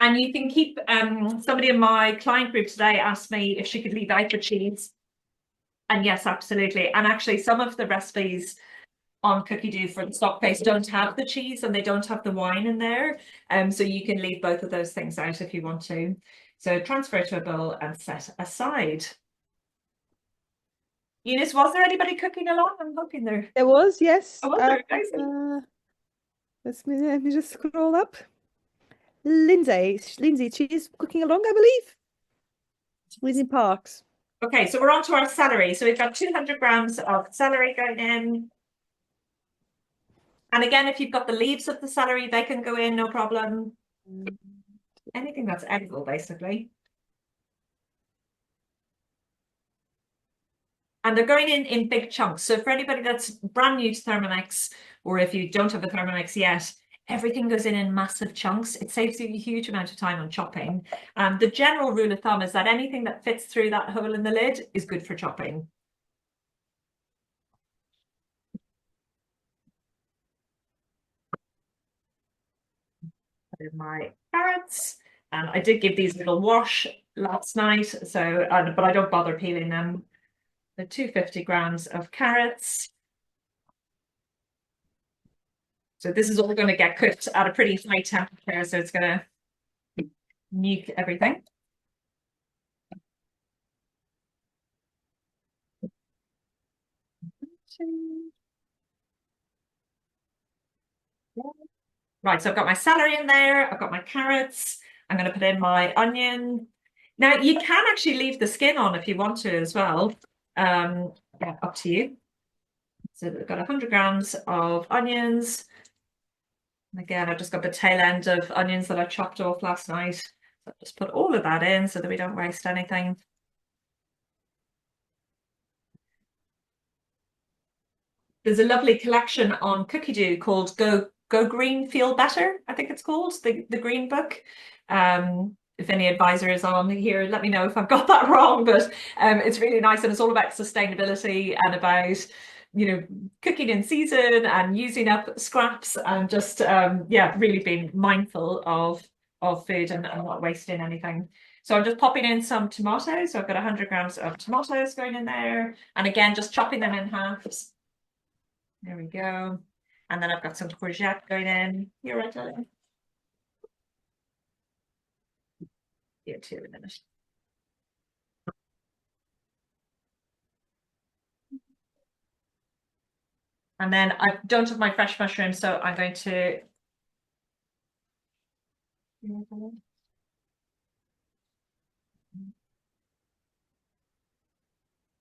you can keep, somebody in my client group today asked me if she could leave out the cheese. And yes, absolutely. And actually some of the recipes on cookie dough for the stock paste don't have the cheese and they don't have the wine in there. So you can leave both of those things out if you want to. So transfer to a bowl and set aside. Eunice, was there anybody cooking along? I'm hoping there. There was, yes. Oh, was there? Amazing. Let me just scroll up. Lindsay, she's cooking along, I believe. Lindsay Parks. Okay, so we're on to our celery. So we've got 200 grams of celery going in. And again, if you've got the leaves of the celery, they can go in, no problem. Anything that's edible, basically. And they're going in big chunks. So for anybody that's brand new to Thermomix, or if you don't have a Thermomix yet, everything goes in massive chunks. It saves you a huge amount of time on chopping. The general rule of thumb is that anything that fits through that hole in the lid is good for chopping. Put in my carrots, and I did give these a little wash last night, so but I don't bother peeling them. The 250 grams of carrots. So this is all going to get cooked at a pretty high temperature, so it's going to nuke everything. Right, so I've got my celery in there, I've got my carrots, I'm going to put in my onion. Now you can actually leave the skin on if you want to as well. Yeah, up to you. So we've got 100 grams of onions. And again, I've just got the tail end of onions that I chopped off last night. So I'll just put all of that in so that we don't waste anything. There's a lovely collection on cookie dough called Go Green, Feel Better, I think it's called, the green book. If any advisor is on here, let me know if I've got that wrong, but it's really nice, and it's all about sustainability and about, you know, cooking in season and using up scraps and just yeah, really being mindful of food and not wasting anything. So I'm just popping in some tomatoes. So I've got 100 grams of tomatoes going in there, and again just chopping them in halves. There we go. And then I've got some courgette going in. You're right, darling. Yeah, too in a minute. And then I don't have my fresh mushrooms, so I'm going to.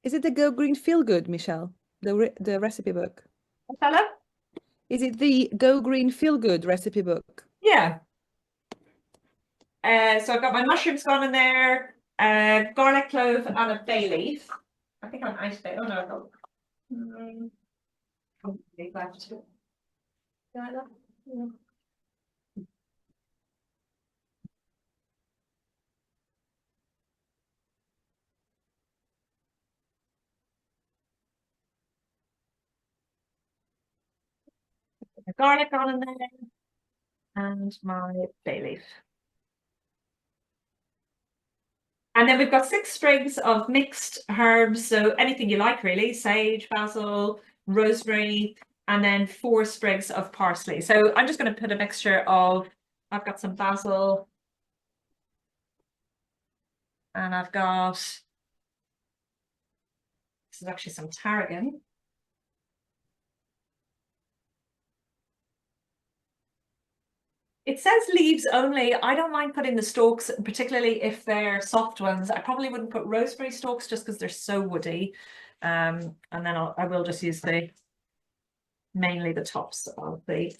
Is it the Go Green Feel Good, Michelle? The recipe book? Hello? Is it the Go Green Feel Good recipe book? Yeah. So I've got my mushrooms gone in there, garlic clove and a bay leaf. I think I'm out of it. Oh no, no. Left. Yeah. The garlic on in there and my bay leaf. And then we've got 6 sprigs of mixed herbs, so anything you like really, sage, basil, rosemary, and then 4 sprigs of parsley. So I'm just going to put a mixture of, I've got some basil, and I've got, this is actually some tarragon. It says leaves only. I don't mind putting the stalks, particularly if they're soft ones. I probably wouldn't put rosemary stalks just because they're so woody. And then I will just use mainly the tops of the.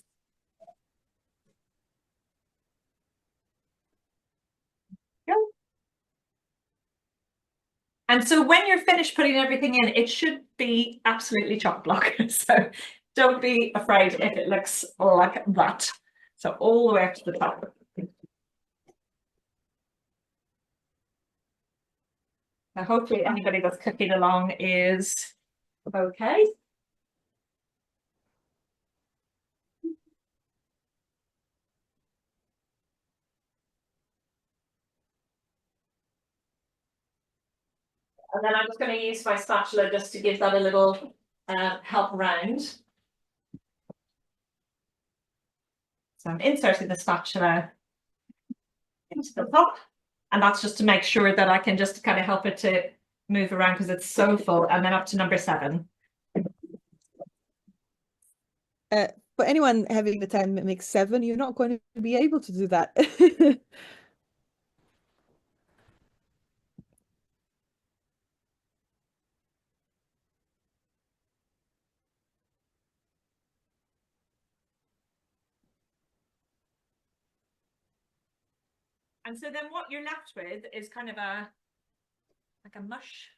And so when you're finished putting everything in, it should be absolutely chock block. So don't be afraid if it looks like that. So all the way up to the top. Now hopefully anybody that's cooking along is okay. And then I'm just going to use my spatula just to give that a little help around. So I'm inserting the spatula into the top, and that's just to make sure that I can just kind of help it to move around because it's so full. And then up to number 7. For anyone having the Thermomix 7, you're not going to be able to do that. And so then what you're left with is kind of like a mush.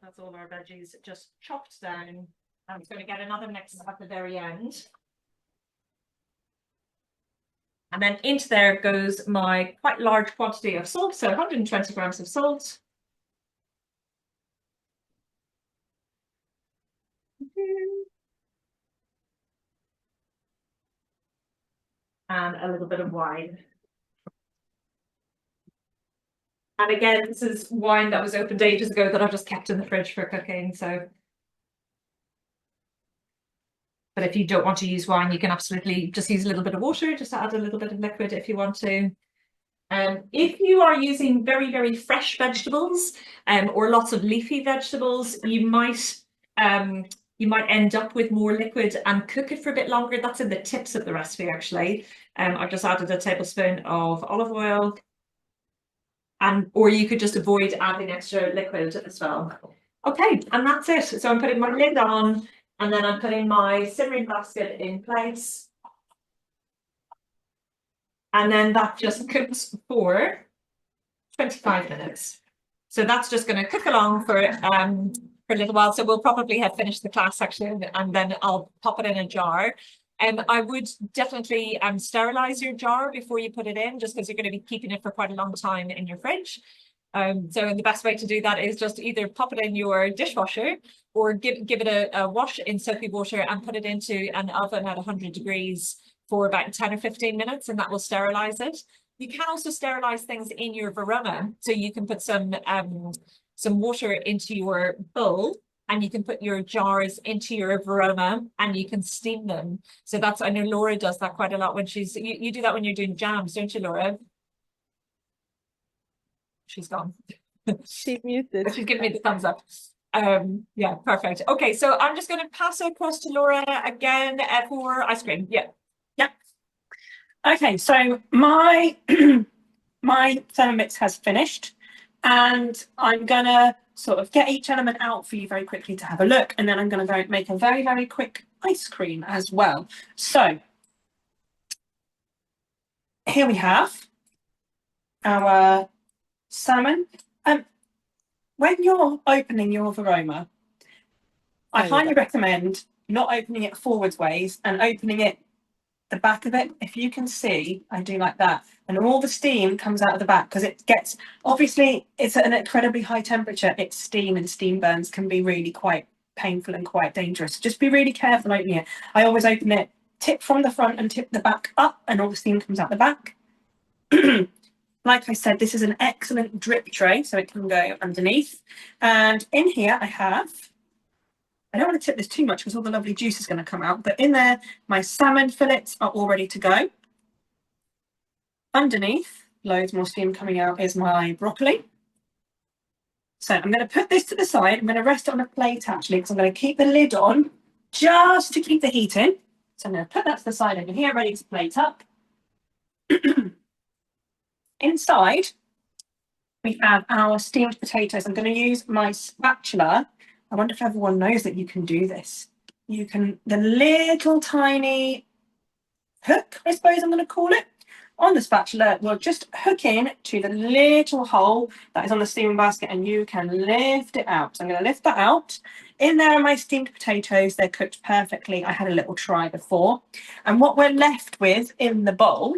That's all our veggies just chopped down. I'm going to get another mix at the very end. And then into there goes my quite large quantity of salt, so 120 grams of salt. And a little bit of wine. And again, this is wine that was opened ages ago that I've just kept in the fridge for cooking. So, but if you don't want to use wine, you can absolutely just use a little bit of water, just add a little bit of liquid if you want to. If you are using very, very fresh vegetables or lots of leafy vegetables, you might end up with more liquid and cook it for a bit longer. That's in the tips of the recipe, actually. I've just added a tablespoon of olive oil. Or you could just avoid adding extra liquid as well. Okay, and that's it. So I'm putting my lid on, and then I'm putting my simmering basket in place. And then that just cooks for 25 minutes. So that's just going to cook along for a little while. So we'll probably have finished the class actually, and then I'll pop it in a jar. I would definitely sterilize your jar before you put it in, just because you're going to be keeping it for quite a long time in your fridge. So the best way to do that is just either pop it in your dishwasher or give it a wash in soapy water and put it into an oven at 100 degrees for about 10 or 15 minutes, and that will sterilize it. You can also sterilize things in your varoma. So you can put some water into your bowl, and you can put your jars into your varoma and you can steam them. So that's, I know Laura does that quite a lot when you do that when you're doing jams, don't you, Laura? She's gone. She's muted. She's giving me the thumbs up. Yeah, perfect. Okay, so I'm just going to pass it across to Laura again for ice cream. Yeah. Okay, so my my Thermomix has finished, and I'm gonna sort of get each element out for you very quickly to have a look, and then I'm gonna go make a very, very quick ice cream as well. So here we have our salmon. When you're opening your varoma, I highly recommend not opening it forwards ways and opening it the back of it. If you can see, I do like that, and all the steam comes out of the back, because it gets, obviously it's at an incredibly high temperature. It's steam, and steam burns can be really quite painful and quite dangerous. Just be really careful opening it. I always open it tip from the front and tip the back up, and all the steam comes out the back. Like I said, this is an excellent drip tray, so it can go underneath. And in here I don't want to tip this too much because all the lovely juice is going to come out, but in there, my salmon fillets are all ready to go. Underneath, loads more steam coming out, is my broccoli. So I'm going to put this to the side. I'm going to rest it on a plate actually, because I'm going to keep the lid on just to keep the heat in. So I'm going to put that to the side over here, ready to plate up. Inside, we have our steamed potatoes. I'm going to use my spatula. I wonder if everyone knows that you can do this. You can, the little tiny hook, I suppose I'm going to call it, on the spatula will just hook in to the little hole that is on the steaming basket, and you can lift it out. So I'm going to lift that out. In there are my steamed potatoes. They're cooked perfectly. I had a little try before. And what we're left with in the bowl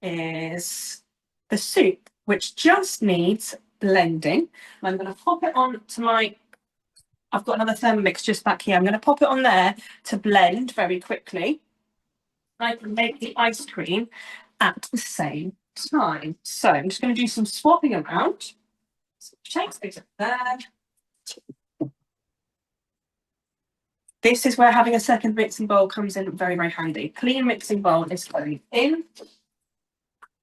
is the soup, which just needs blending. I'm going to pop it on to my, I've got another Thermomix just back here. I'm going to pop it on there to blend very quickly. I can make the ice cream at the same time. So I'm just going to do some swapping around. So shakes things up there. This is where having a second mixing bowl comes in very, very handy. Clean mixing bowl is going in.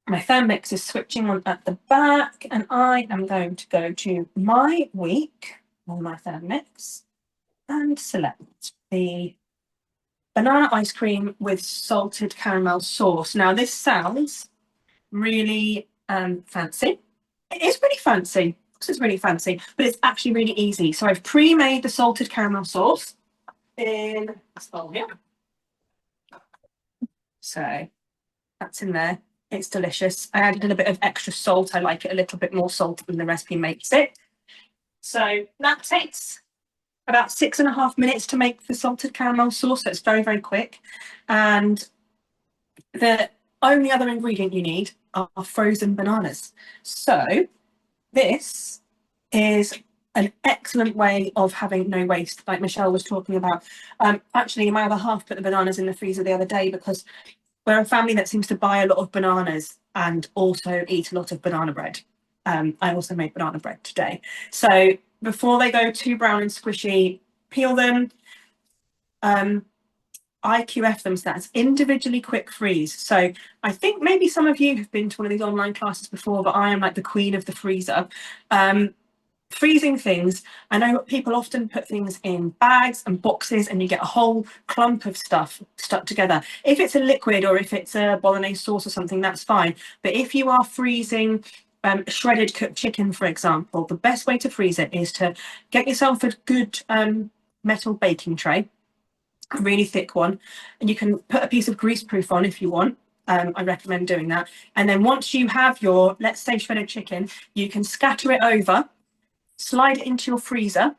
My Thermomix is switching on at the back, and I am going to go to my week on my Thermomix and select the banana ice cream with salted caramel sauce. Now, this sounds really fancy. It is really fancy. It's really fancy, but it's actually really easy. So I've pre-made the salted caramel sauce in this bowl here. So that's in there. It's delicious. I added a bit of extra salt. I like it a little bit more salty than the recipe makes it. So that takes about 6.5 minutes to make the salted caramel sauce. So it's very, very quick. And the only other ingredient you need are frozen bananas. So this is an excellent way of having no waste, like Michelle was talking about. Actually, my other half put the bananas in the freezer the other day because we're a family that seems to buy a lot of bananas and also eat a lot of banana bread. I also made banana bread today. So before they go too brown and squishy, peel them, IQF them, so that's individually quick freeze. So I think maybe some of you have been to one of these online classes before, but I am like the queen of the freezer. Freezing things, I know people often put things in bags and boxes and you get a whole clump of stuff stuck together. If it's a liquid or if it's a bolognese sauce or something, that's fine. But if you are freezing shredded cooked chicken, for example, the best way to freeze it is to get yourself a good metal baking tray, a really thick one, and you can put a piece of greaseproof on if you want. I recommend doing that. And then once you have your, let's say, shredded chicken, you can scatter it over, slide it into your freezer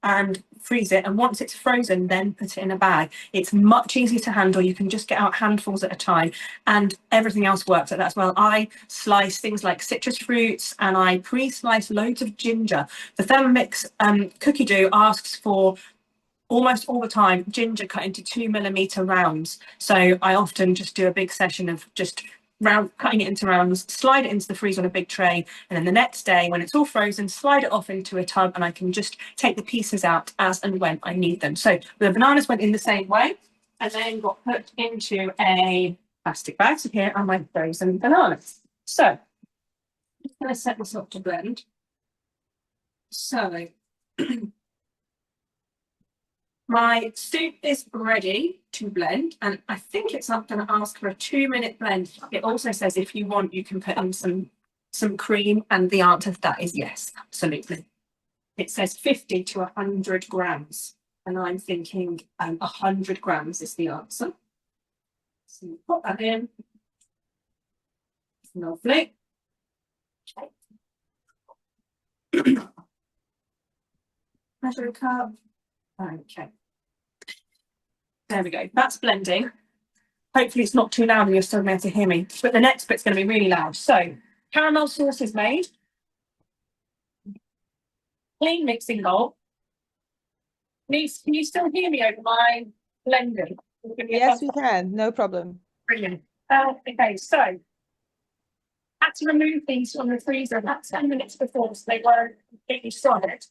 and freeze it, and once it's frozen, then put it in a bag. It's much easier to handle. You can just get out handfuls at a time, and everything else works like that as well. I slice things like citrus fruits, and I pre-slice loads of ginger. The Thermomix cookie dough asks for almost all the time ginger cut into 2mm rounds, so I often just do a big session of just cutting it into rounds, slide it into the freezer on a big tray, and then the next day when it's all frozen, slide it off into a tub, and I can just take the pieces out as and when I need them. So the bananas went in the same way and then got put into a plastic bag. So here are my frozen bananas. So I'm just going to set this up to blend. So my soup is ready to blend, and I think it's not going to ask for a 2-minute blend. It also says if you want, you can put in some cream, and the answer to that is yes, absolutely. It says 50 to 100 grams, and I'm thinking 100 grams is the answer. So put that in. Lovely. Measuring cup. Okay. There we go. That's blending. Hopefully it's not too loud and you're still able to hear me. But the next bit's going to be really loud. So caramel sauce is made. Clean mixing bowl. Please, can you still hear me over my blending? Yes, we can. No problem. Brilliant. Okay, so had to remove these from the freezer about 10 minutes before, so they weren't completely solid.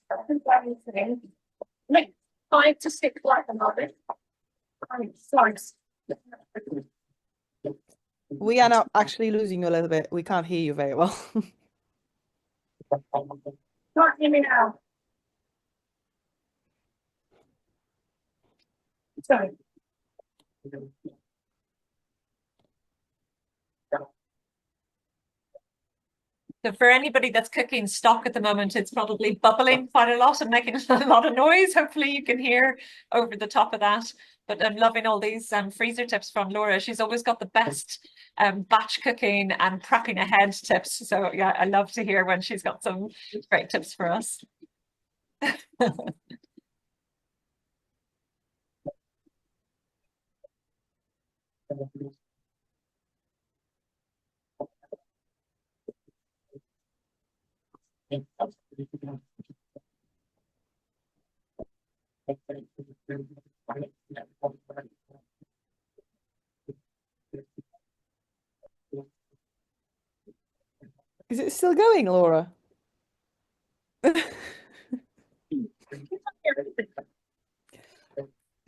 Make 5 to 6 like a moment. We are now actually losing you a little bit. We can't hear you very well. Can't hear me now. So So for anybody that's cooking stock at the moment, it's probably bubbling quite a lot and making a lot of noise. Hopefully you can hear over the top of that. But I'm loving all these freezer tips from Laura. She's always got the best batch cooking and prepping ahead tips. So yeah, I love to hear when she's got some great tips for us. Is it still going, Laura?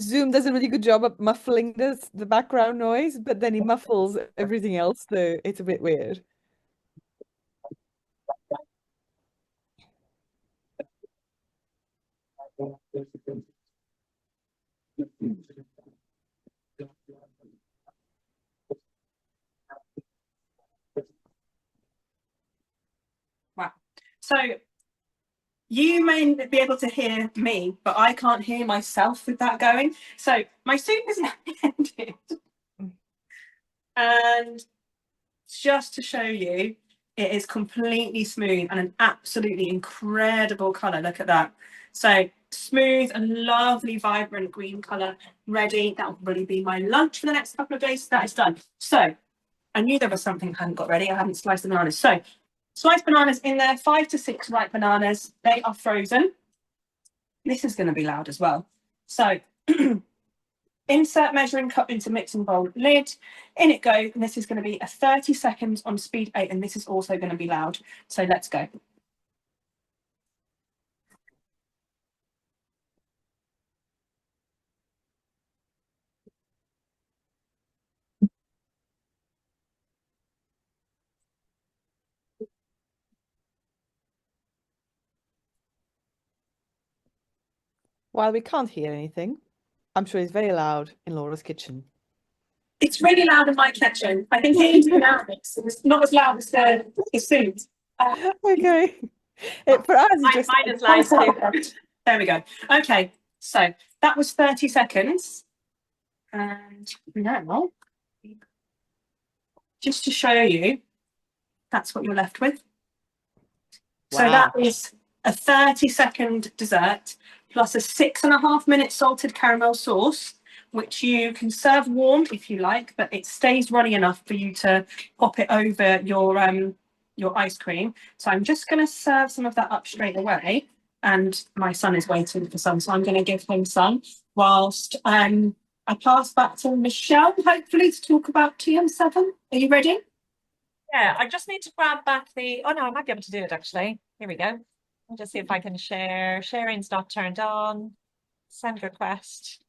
Zoom does a really good job of muffling the background noise, but then he muffles everything else, so it's a bit weird. Wow. So you may be able to hear me, but I can't hear myself with that going. So my soup is now ended. And just to show you, it is completely smooth and an absolutely incredible colour. Look at that. So smooth and lovely, vibrant green colour ready. That will really be my lunch for the next couple of days. That is done. So I knew there was something I hadn't got ready. I hadn't sliced the bananas. So sliced bananas in there, 5 to 6 ripe bananas. They are frozen. This is going to be loud as well. So insert measuring cup into mixing bowl lid. In it goes, and this is going to be a 30 seconds on speed 8, and this is also going to be loud. So let's go. While we can't hear anything, I'm sure it's very loud in Laura's kitchen. It's really loud in my kitchen. I think it is Thermomix. It's not as loud as the soup. Okay. For us, it's just Mine is loud too. There we go. Okay, so that was 30 seconds. And now, just to show you, that's what you're left with. Wow. So that is a 30-second dessert plus a 6.5-minute salted caramel sauce, which you can serve warm if you like, but it stays runny enough for you to pop it over your ice cream. So I'm just going to serve some of that up straight away. And my son is waiting for some, so I'm going to give him some whilst I pass back to Michelle, hopefully, to talk about TM7. Are you ready? Yeah, I just need to grab back the, oh no, I might be able to do it actually. Here we go. I'll just see if I can share. Sharing's not turned on. Send request.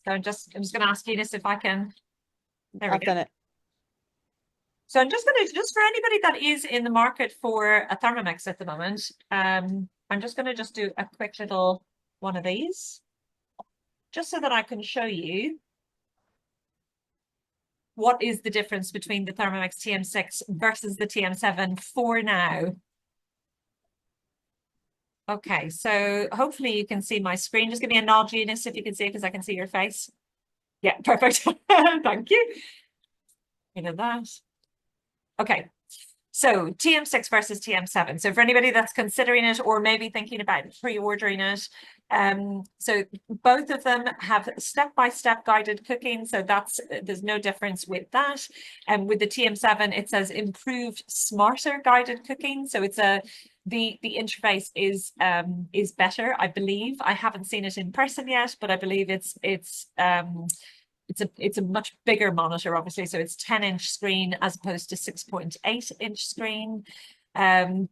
So I'm just going to ask Eunice if I can. There we I've go. done it. So I'm just going to, just for anybody that is in the market for a Thermomix at the moment, I'm just going to do a quick little one of these, just so that I can show you what is the difference between the Thermomix TM6 versus the TM7 for now. Okay, so hopefully you can see my screen. Just give me a nod, Eunice, if you can see it, because I can see your face. Yeah, perfect. Thank you. You know that. Okay, so TM6 versus TM7. So for anybody that's considering it or maybe thinking about pre-ordering it, so both of them have step-by-step guided cooking. So there's no difference with that. And with the TM7, it says improved, smarter guided cooking. So it's the interface is better, I believe. I haven't seen it in person yet, but I believe it's a much bigger monitor, obviously. So it's 10-inch screen as opposed to 6.8-inch screen.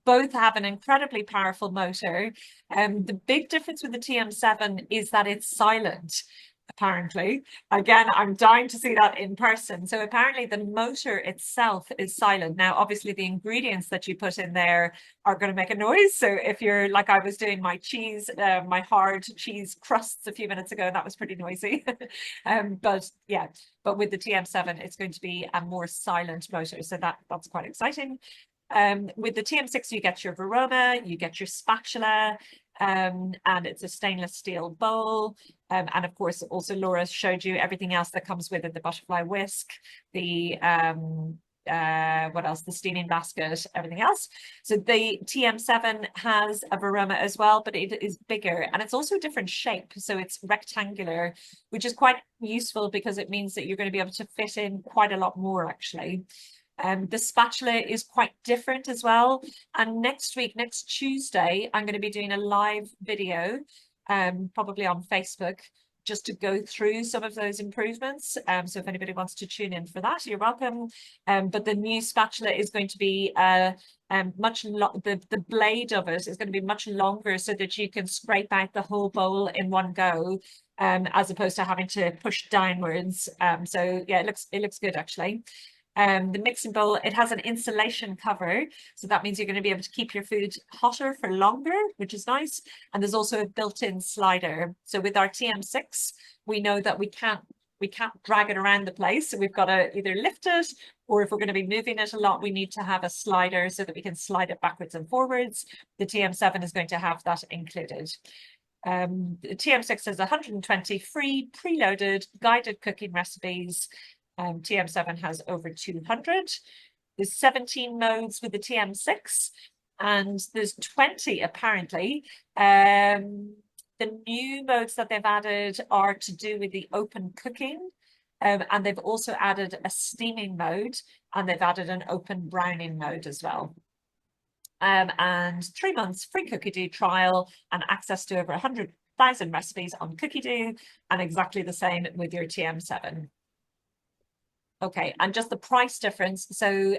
Both have an incredibly powerful motor. The big difference with the TM7 is that it's silent. apparently. Again, I'm dying to see that in person. So apparently the motor itself is silent. Now, obviously the ingredients that you put in there are going to make a noise. So if you're like I was doing my cheese, my hard cheese crusts a few minutes ago, that was pretty noisy. But yeah, but with the TM7, it's going to be a more silent motor. So that's quite exciting. With the TM6, you get your varoma, you get your spatula, and it's a stainless steel bowl. And of course, also Laura showed you everything else that comes with it, the butterfly whisk, the what else, the steaming basket, everything else. So the TM7 has a varoma as well, but it is bigger and it's also a different shape. So it's rectangular, which is quite useful because it means that you're going to be able to fit in quite a lot more actually. The spatula is quite different as well. And next week, next Tuesday, I'm going to be doing a live video, probably on Facebook, just to go through some of those improvements. So if anybody wants to tune in for that, you're welcome. But the new spatula is going to be the blade of it is going to be much longer so that you can scrape out the whole bowl in one go, as opposed to having to push downwards. So yeah, it looks good actually. The mixing bowl, it has an insulation cover, so that means you're going to be able to keep your food hotter for longer, which is nice. And there's also a built-in slider. So with our TM6, we know that we can't drag it around the place, so we've got to either lift it, or if we're going to be moving it a lot, we need to have a slider so that we can slide it backwards and forwards. The TM7 is going to have that included. The TM6 has 120 free preloaded guided cooking recipes. TM7 has over 200. There's 17 modes with the TM6, and there's 20 apparently. The new modes that they've added are to do with the open cooking, and they've also added a steaming mode, and they've added an open browning mode as well. And 3 months free Cookie trial and access to over 100,000 recipes on Cookie, and exactly the same with your TM7. Okay, and just the price difference. So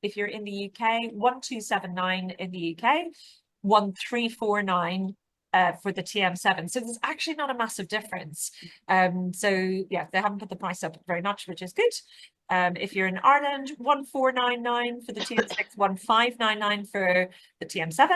if you're in the UK, 1279 in the UK, 1349 for the TM7. So there's actually not a massive difference. So yeah, they haven't put the price up very much, which is good. If you're in Ireland, 1499 for the TM6, 1599 for the TM7.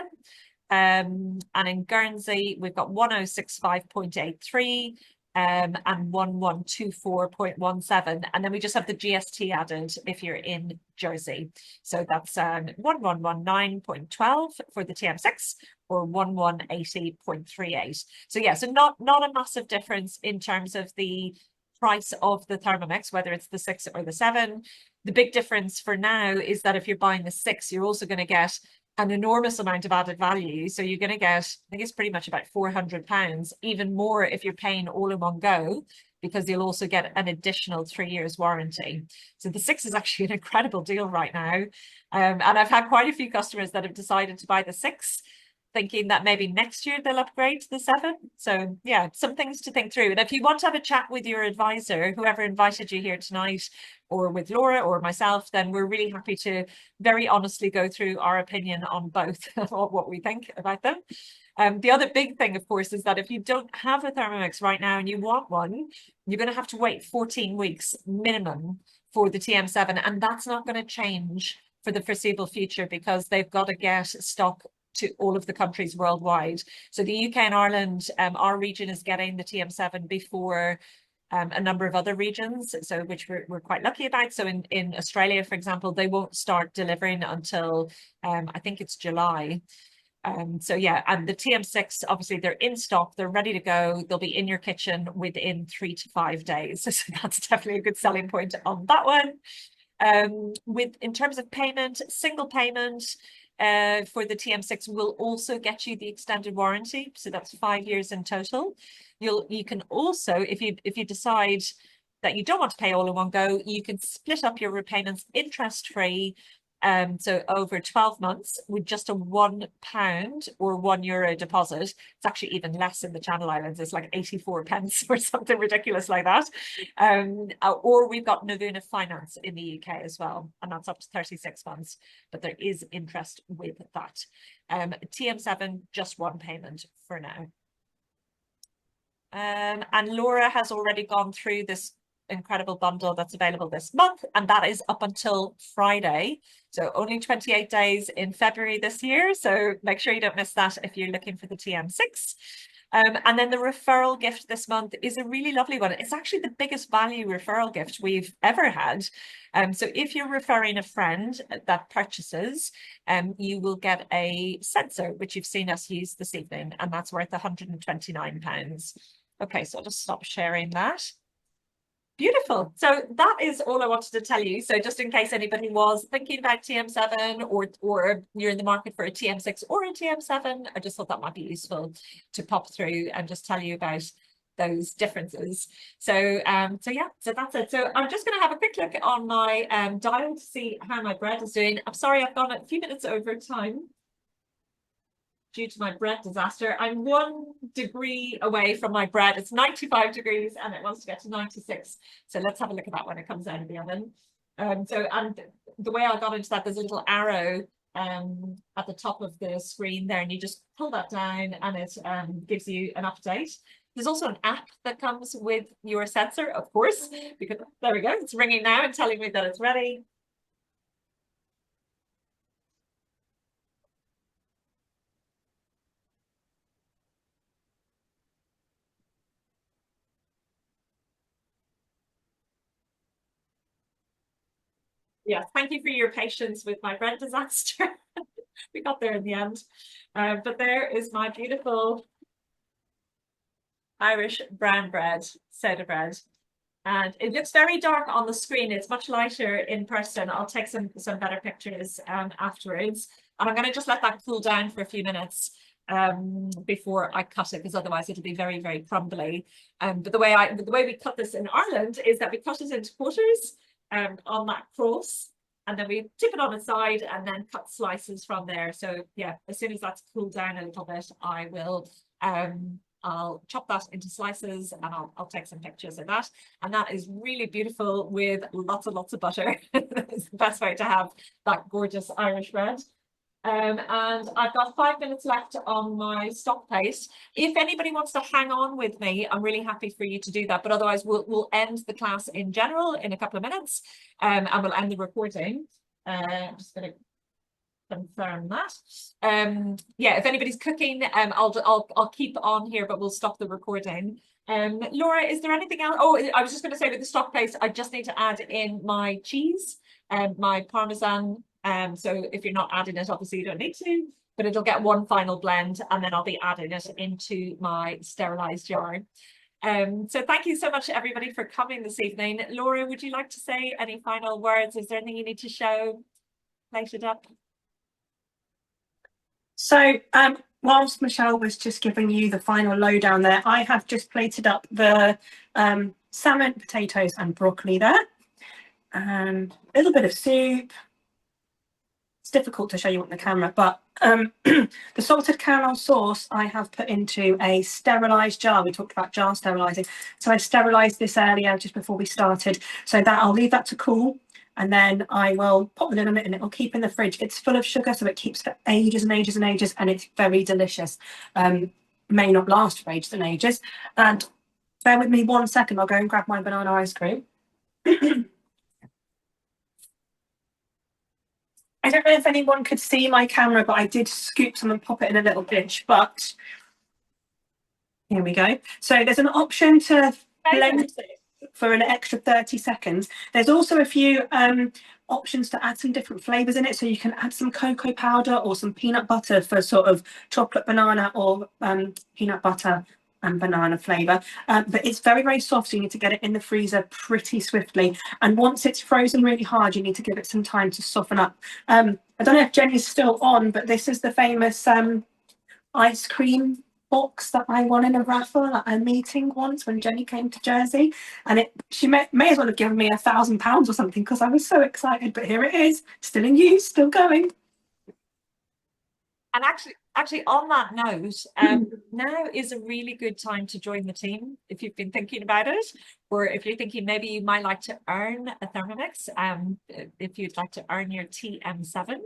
And in Guernsey, we've got 1065.83. And 1124.17, and then we just have the GST added if you're in Jersey. So that's 1119.12 for the TM6 or 1180.38. So yeah, so not a massive difference in terms of the price of the Thermomix, whether it's the 6 or the 7. The big difference for now is that if you're buying the 6, you're also going to get an enormous amount of added value. So you're going to get, I think it's pretty much about £400, even more if you're paying all in one go, because you'll also get an additional 3 years warranty. So the 6 is actually an incredible deal right now. And I've had quite a few customers that have decided to buy the 6, thinking that maybe next year they'll upgrade to the 7. So yeah, some things to think through. And if you want to have a chat with your advisor, whoever invited you here tonight, or with Laura or myself, then we're really happy to very honestly go through our opinion on both or what we think about them. The other big thing, of course, is that if you don't have a Thermomix right now and you want one, you're going to have to wait 14 weeks minimum for the TM7, and that's not going to change for the foreseeable future because they've got to get stock to all of the countries worldwide. So the UK and Ireland, our region is getting the TM7 before a number of other regions, so which we're quite lucky about. So in Australia, for example, they won't start delivering until I think it's July. So yeah, and the TM6, obviously they're in stock, they're ready to go, they'll be in your kitchen within 3 to 5 days. So that's definitely a good selling point on that one. In terms of payment, single payment for the TM6 will also get you the extended warranty, so that's 5 years in total. You can also, if you decide that you don't want to pay all in one go, you can split up your repayments interest-free, so over 12 months with just a £1 or €1 deposit. It's actually even less in the Channel Islands. It's like 84 pence or something ridiculous like that. Or we've got Navuna Finance in the UK as well, and that's up to 36 months, but there is interest with that. TM7, just one payment for now. And Laura has already gone through this incredible bundle that's available this month, and that is up until Friday. So only 28 days in February this year. So make sure you don't miss that if you're looking for the TM6. And then the referral gift this month is a really lovely one. It's actually the biggest value referral gift we've ever had. So if you're referring a friend that purchases, you will get a sensor, which you've seen us use this evening, and that's worth £129. Okay, so I'll just stop sharing that. Beautiful. So that is all I wanted to tell you. So just in case anybody was thinking about TM7 or you're in the market for a TM6 or a TM7, I just thought that might be useful to pop through and just tell you about those differences. So yeah, so that's it. So I'm just going to have a quick look on my dial to see how my bread is doing. I'm sorry, I've gone a few minutes over time due to my bread disaster. I'm 1 degree away from my bread. It's 95 degrees and it wants to get to 96. So let's have a look at that when it comes out of the oven. And the way I got into that, there's a little arrow at the top of the screen there, and you just pull that down and it gives you an update. There's also an app that comes with your sensor, of course, because there we go, it's ringing now and telling me that it's ready. Yeah, thank you for your patience with my bread disaster. We got there in the end. But there is my beautiful Irish brown bread, soda bread. And it looks very dark on the screen. It's much lighter in person. I'll take some better pictures afterwards. And I'm going to just let that cool down for a few minutes before I cut it, because otherwise it'll be very, very crumbly. But the way we cut this in Ireland is that we cut it into quarters on that cross, and then we tip it on its side and then cut slices from there. So yeah, as soon as that's cooled down a little bit, I will I'll chop that into slices and I'll take some pictures of that. And that is really beautiful with lots and lots of butter. It's the best way to have that gorgeous Irish bread. And I've got 5 minutes left on my stock paste. If anybody wants to hang on with me, I'm really happy for you to do that. But otherwise, we'll end the class in general in a couple of minutes, and we'll end the recording. I'm just going to confirm that. Yeah, if anybody's cooking, I'll keep on here, but we'll stop the recording. Laura, is there anything else? Oh, I was just going to say with the stock paste, I just need to add in my cheese and my Parmesan. So if you're not adding it, obviously you don't need to, but it'll get one final blend and then I'll be adding it into my sterilized jar. So thank you so much everybody for coming this evening. Laura, would you like to say any final words? Is there anything you need to show, plate it up? So whilst Michelle was just giving you the final lowdown there, I have just plated up the salmon, potatoes and broccoli there, and a little bit of soup. It's difficult to show you on the camera, but the salted caramel sauce I have put into a sterilised jar. We talked about jar sterilising. So I sterilised this earlier just before we started. So that I'll leave that to cool. And then I will pop the lid on it and it will keep in the fridge. It's full of sugar, so it keeps for ages and ages and ages, and it's very delicious. May not last for ages and ages. And bear with me 1 second, I'll go and grab my banana ice cream. I don't know if anyone could see my camera, but I did scoop some and pop it in a little dish, but here we go. So there's an option to blend it for an extra 30 seconds. There's also a few options to add some different flavors in it. So you can add some cocoa powder or some peanut butter for sort of chocolate banana or peanut butter and banana flavor. But it's very, very soft, so you need to get it in the freezer pretty swiftly. And once it's frozen really hard, you need to give it some time to soften up. I don't know if Jenny's still on, but this is the famous ice cream box that I won in a raffle at a meeting once when Jenny came to Jersey, and she may as well have given me £1,000 or something because I was so excited. But here it is, still in use, still going. And actually, actually, on that note, now is a really good time to join the team if you've been thinking about it, or if you're thinking maybe you might like to earn a Thermomix, if you'd like to earn your TM7.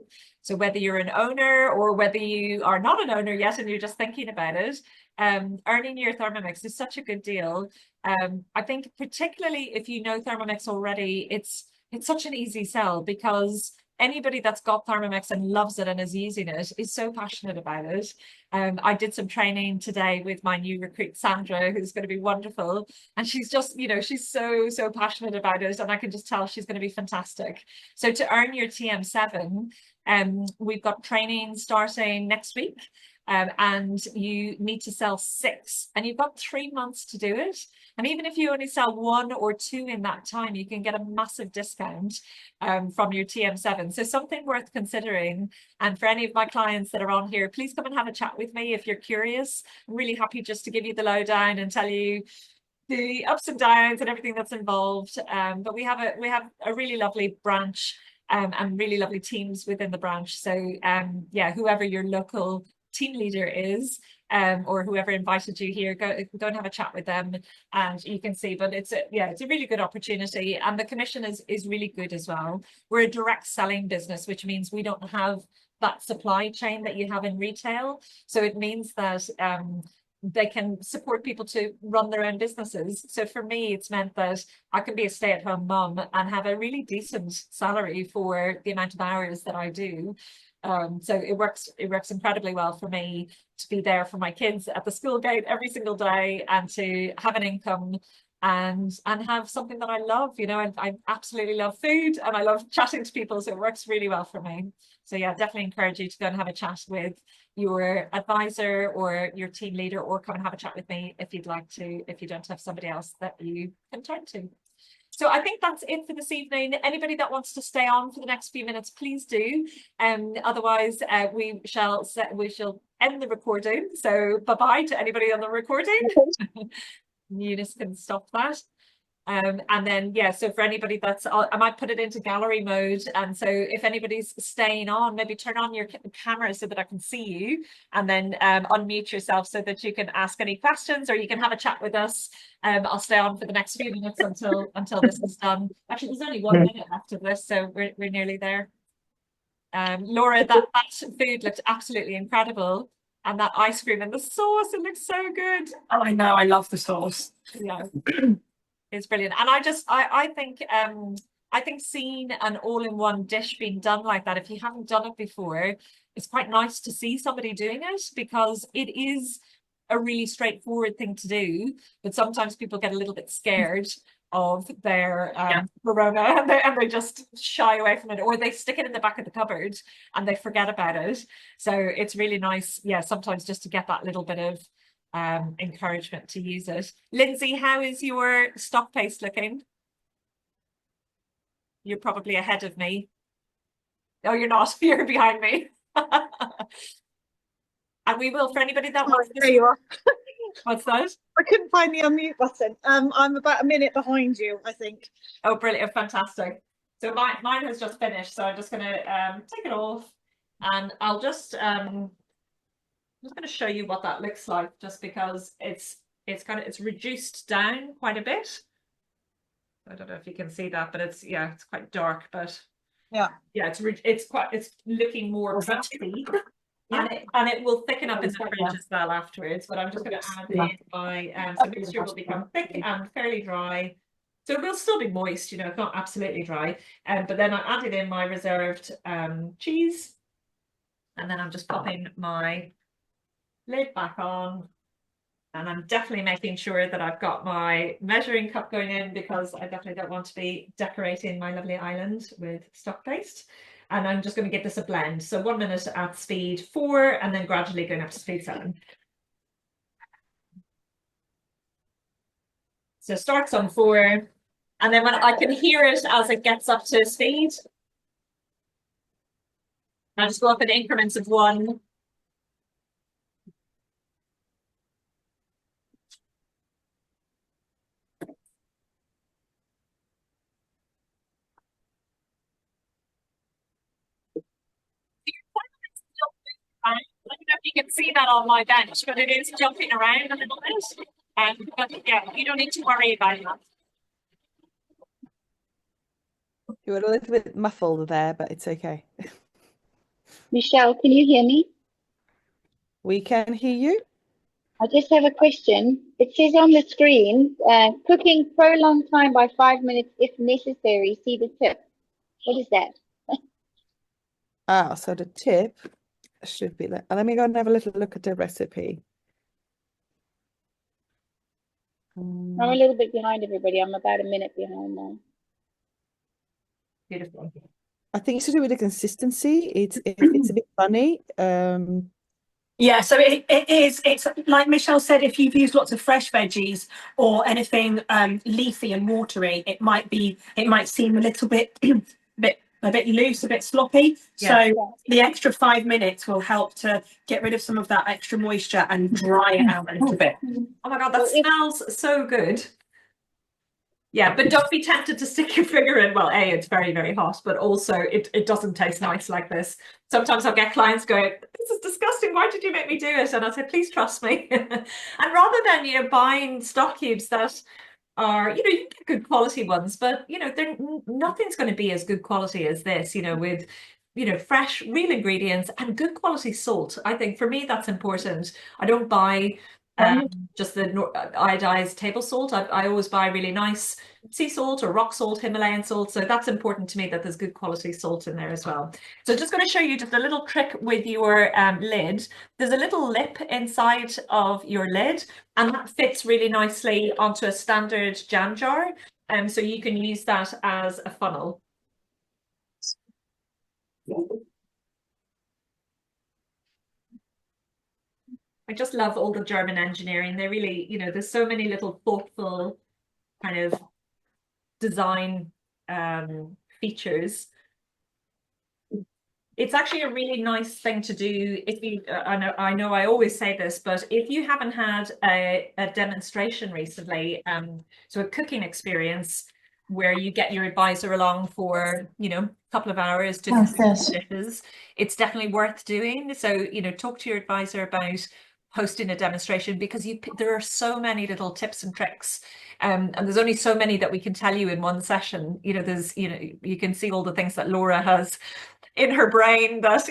So whether you're an owner or whether you are not an owner yet and you're just thinking about it, earning your Thermomix is such a good deal. I think particularly if you know Thermomix already, it's such an easy sell, because anybody that's got Thermomix and loves it and is using it is so passionate about it. I did some training today with my new recruit, Sandra, who's going to be wonderful. And she's just, you know, she's so passionate about it. And I can just tell she's going to be fantastic. So to earn your TM7, we've got training starting next week. And you need to sell 6, and you've got 3 months to do it. And even if you only sell 1 or 2 in that time, you can get a massive discount from your TM7. So something worth considering. And for any of my clients that are on here, please come and have a chat with me if you're curious. I'm really happy just to give you the lowdown and tell you the ups and downs and everything that's involved. But we have a really lovely branch and really lovely teams within the branch. So yeah, whoever your local team leader is, or whoever invited you here, go and have a chat with them, and you can see. But it's a really good opportunity, and the commission is really good as well. We're a direct selling business, which means we don't have that supply chain that you have in retail. So it means that they can support people to run their own businesses. So for me, it's meant that I can be a stay-at-home mum and have a really decent salary for the amount of hours that I do. So it works incredibly well for me to be there for my kids at the school gate every single day, and to have an income and have something that I love, you know. And I absolutely love food, and I love chatting to people, so it works really well for me. So yeah, definitely encourage you to go and have a chat with your advisor or your team leader, or come and have a chat with me if you'd like to, if you don't have somebody else that you can turn to. So I think that's it for this evening. Anybody that wants to stay on for the next few minutes, please do. Otherwise, we shall end the recording. So bye-bye to anybody on the recording. Eunice can stop that. And then, yeah, so for anybody that's, I might put it into gallery mode. And so if anybody's staying on, maybe turn on your camera so that I can see you, and then unmute yourself so that you can ask any questions, or you can have a chat with us. I'll stay on for the next few minutes until this is done. Actually, there's only 1 minute left of this, so we're nearly there. Laura, that food looked absolutely incredible. And that ice cream and the sauce, it looks so good. Oh, I know, I love the sauce. Yeah. It's brilliant. And I think seeing an all-in-one dish being done like that, if you haven't done it before, it's quite nice to see somebody doing it, because it is a really straightforward thing to do. But sometimes people get a little bit scared of their aroma, and they just shy away from it, or they stick it in the back of the cupboard and they forget about it. So it's really nice, yeah, sometimes just to get that little bit of encouragement to use it. Lindsay, how is your stock paste looking? You're probably ahead of me. No, you're not. You're behind me. And we will, for anybody that wants there you are. What's that? I couldn't find the unmute button. I'm about a minute behind you, I think. Oh, brilliant. Fantastic. So mine has just finished, so I'm just going to take it off, and I'll just I'm just going to show you what that looks like, just because it's reduced down quite a bit. I don't know if you can see that, but it's quite dark, but yeah, it's looking more pretty. Yeah. And it will thicken up in the fridge as well afterwards. But I'm just going to add in my so mixture will become thick and fairly dry. So it will still be moist, you know, it's not absolutely dry. But then I added in my reserved cheese, and then I'm just popping my lid back on, and I'm definitely making sure that I've got my measuring cup going in, because I definitely don't want to be decorating my lovely island with stock paste. And I'm just going to give this a blend. So 1 minute at speed 4, and then gradually going up to speed 7. So it starts on 4, and then when I can hear it as it gets up to speed, I just go up in increments of 1. Let me know if you can see that on my bench, but it is jumping around a little bit. But yeah, you don't need to worry about that. You were a little bit muffled there, but it's okay. Michelle, can you hear me? We can hear you. I just have a question. It says on the screen, cooking prolonged time by 5 minutes if necessary. See the tip. What is that? So the tip should be let me go and have a little look at the recipe. I'm a little bit behind everybody. I'm about a minute behind now. Beautiful. I think it's to do with the consistency. It's a bit funny. Yeah, so it's like Michelle said, if you've used lots of fresh veggies or anything leafy and watery, it might seem a little bit a bit loose, a bit sloppy. Yeah. So the extra 5 minutes will help to get rid of some of that extra moisture and dry it out a little bit. Oh my God, that smells so good. Yeah, but don't be tempted to stick your finger in. Well, A, it's very, very hot, but also it doesn't taste nice like this. Sometimes I'll get clients going, this is disgusting. Why did you make me do it? And I'll say, please trust me. And rather than, buying stock cubes that are, you can get good quality ones, but, nothing's going to be as good quality as this, with, fresh, real ingredients and good quality salt. I think for me, that's important. I don't buy just the iodized table salt. I always buy really nice sea salt or rock salt, Himalayan salt. So that's important to me that there's good quality salt in there as well. So just going to show you just a little trick with your lid. There's a little lip inside of your lid, and that fits really nicely onto a standard jam jar. So you can use that as a funnel. I just love all the German engineering. They really, there's so many little thoughtful kind of design features. It's actually a really nice thing to do if you, I know I always say this, but if you haven't had a demonstration recently, so a cooking experience where you get your advisor along for, a couple of hours to dishes, it's definitely worth doing. So, talk to your advisor about hosting a demonstration, because there are so many little tips and tricks, and there's only so many that we can tell you in one session. You can see all the things that Laura has in her brain that,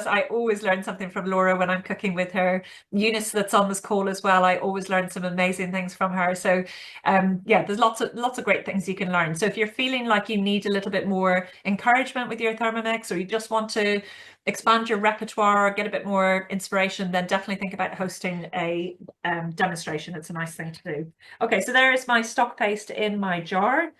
I always learn something from Laura when I'm cooking with her. Eunice, that's on this call as well, I always learn some amazing things from her. So yeah, there's lots of great things you can learn. So if you're feeling like you need a little bit more encouragement with your Thermomix, or you just want to expand your repertoire or get a bit more inspiration, then definitely think about hosting a demonstration. It's a nice thing to do. Okay, so there is my stock paste in my jar. It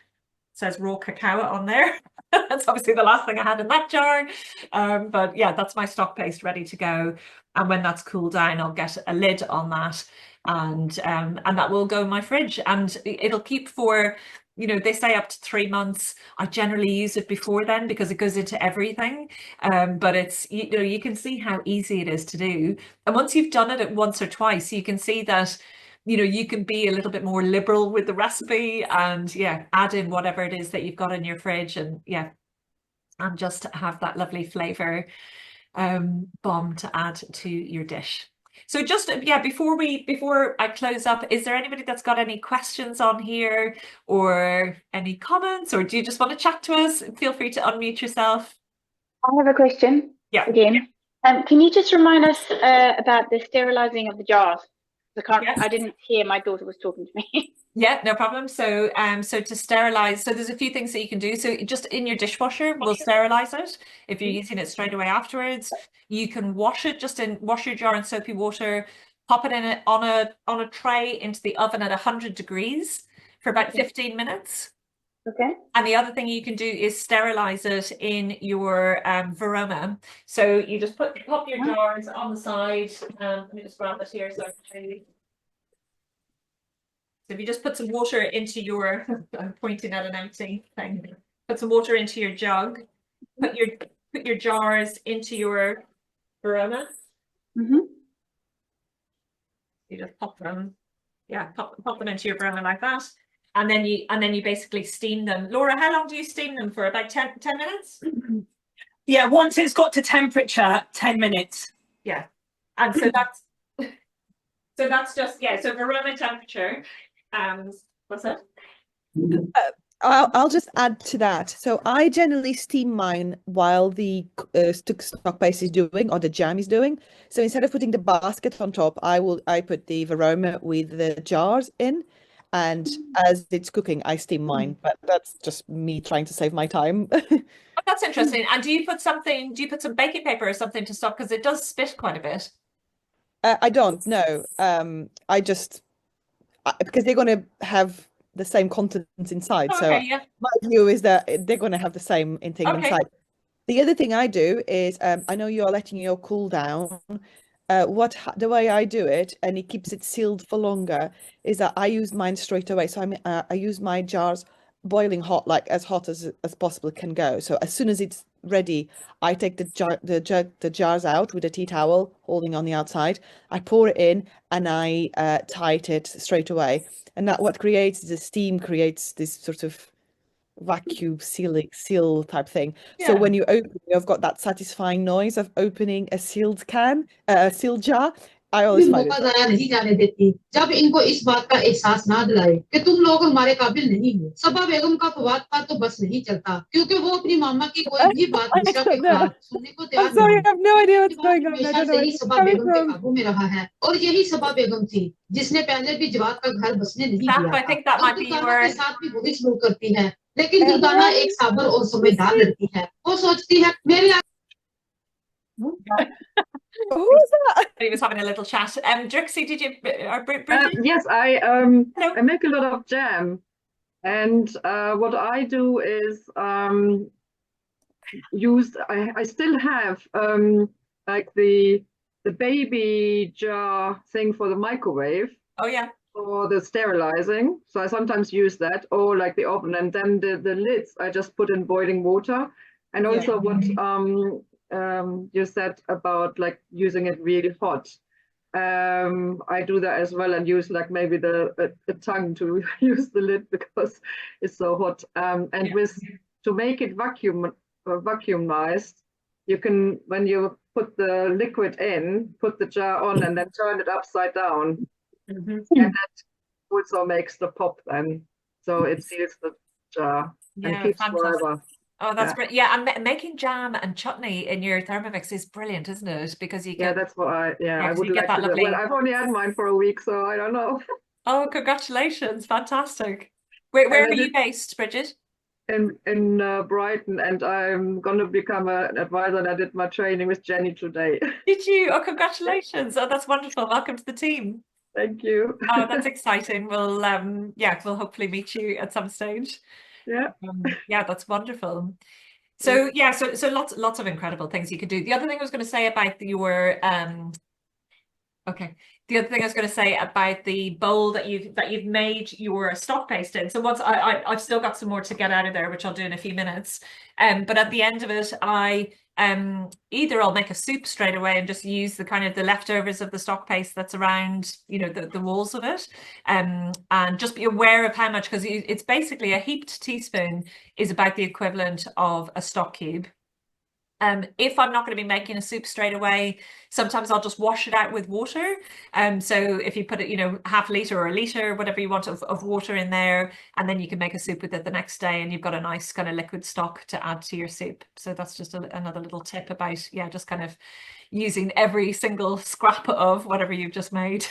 says raw cacao on there. That's obviously the last thing I had in that jar. But yeah, that's my stock paste ready to go. And when that's cooled down, I'll get a lid on that, and that will go in my fridge, and it'll keep for, they say up to 3 months. I generally use it before then because it goes into everything. But it's, you can see how easy it is to do. And once you've done it once or twice, you can see that, you can be a little bit more liberal with the recipe, and yeah, add in whatever it is that you've got in your fridge, and yeah, and just have that lovely flavor bomb to add to your dish. So just, yeah, before I close up, is there anybody that's got any questions on here, or any comments, or do you just want to chat to us? Feel free to unmute yourself. I have a question. Yeah. Again. Can you just remind us about the sterilizing of the jars? I didn't hear, my daughter was talking to me. Yeah, no problem. So so to sterilize, so there's a few things that you can do. So just in your dishwasher, we'll sterilize it. If you're using it straight away afterwards, you can wash it, wash your jar in soapy water, pop it in it on a tray into the oven at 100 degrees for about 15 minutes. Okay. And the other thing you can do is sterilize it in your Verona. So you just pop your jars on the side. Let me just grab it here so I can show you. So if you just put some water into your, I'm pointing at an empty thing. Put some water into your jug. Put your jars into your Verona. Mm-hmm. You just pop them, pop them into your Verona like that. And then you basically steam them. Laura, how long do you steam them for? About 10 minutes? Yeah, once it's got to temperature, 10 minutes. Yeah. And so that's just, yeah, so Verona temperature. What's that? I'll just add to that. So I generally steam mine while the stock base is doing, or the jam is doing. So instead of putting the basket on top, I put the Verona with the jars in, and as it's cooking, I steam mine. But that's just me trying to save my time. Oh, that's interesting. And do you put some baking paper or something to stop, because it does spit quite a bit? I don't know. Because they're going to have the same contents inside. Oh, So okay, yeah. my view is that they're going to have the same thing Okay. inside. The other thing I do is I know you're letting your cool down. The way I do it, and it keeps it sealed for longer, is that I use mine straight away. So I use my jars boiling hot, like as hot as possible can go. So as soon as it's ready, I take the jars out with a tea towel holding on the outside. I pour it in and I tight it straight away. And that what creates is the steam creates this sort of vacuum seal type thing. So Yeah. when you open, you've got that satisfying noise of opening a sealed jar. I always find it. मौका जाया नहीं जाने देती जब इनको इस बात का एहसास ना दिलाए कि तुम लोग हमारे काबिल नहीं हो। सबा बेगम का फवाद का तो बस नहीं चलता क्योंकि वो अपनी मामा की कोई भी बात दूसरा के खिलाफ सुनने को तैयार I'm sorry, नहीं। I have no idea what's going on. I हमेशा don't know से where he it's Saba coming बेगम के from. काबू में रहा है और यही सबा बेगम थी जिसने पहले भी जवाब का घर बसने नहीं Saf, दिया I think that था। might be दुर्गाना your के साथ भी वही सलूक करती है लेकिन दुर्गाना एक साबर और समझदार लड़की है। वो सोचती है मेरे Who's that? he was having a little chat. Drixie, did you or Bridget? Yes, Hello. I make a lot of jam, and what I do is I still have like the baby jar thing for the microwave Oh yeah. for the sterilizing. So I sometimes use that, or like the oven, and then the lids I just put in boiling water. And also what you said about like using it really hot. I do that as well and use like maybe the tongue to use the lid because it's so hot. And to make it vacuumized, you can, when you put the liquid in, put the jar on and then turn it upside down. And that also makes the pop then. So it seals the jar and keeps forever. Oh, that's great. Yeah, and making jam and chutney in your Thermomix is brilliant, isn't it? Because you get that's what I would you like get that to do. lovely. Well, I've only had mine for a week, so I don't know. Oh, congratulations. Fantastic. Where are you based, Bridget? In Brighton, and I'm gonna become an advisor, and I did my training with Jenny today. Did you? Oh, congratulations. Oh, that's wonderful. Welcome to the team. Thank you. Oh, that's exciting. We'll we'll hopefully meet you at some stage. Yeah. Yeah, that's wonderful. So yeah, so lots of incredible things you could do. The other thing I was going to say about your the other thing I was going to say about the bowl that you've made your stock paste in. So once I've still got some more to get out of there, which I'll do in a few minutes. But at the end of it, I either I'll make a soup straight away and just use the kind of the leftovers of the stock paste that's around, you know, the walls of it, and just be aware of how much, because it's basically a heaped teaspoon is about the equivalent of a stock cube. If I'm not going to be making a soup straight away, sometimes I'll just wash it out with water. So if you put it, you know, half a litre or a litre, whatever you want of water in there, and then you can make a soup with it the next day, and you've got a nice kind of liquid stock to add to your soup. So that's just another little tip about, just kind of using every single scrap of whatever you've just made.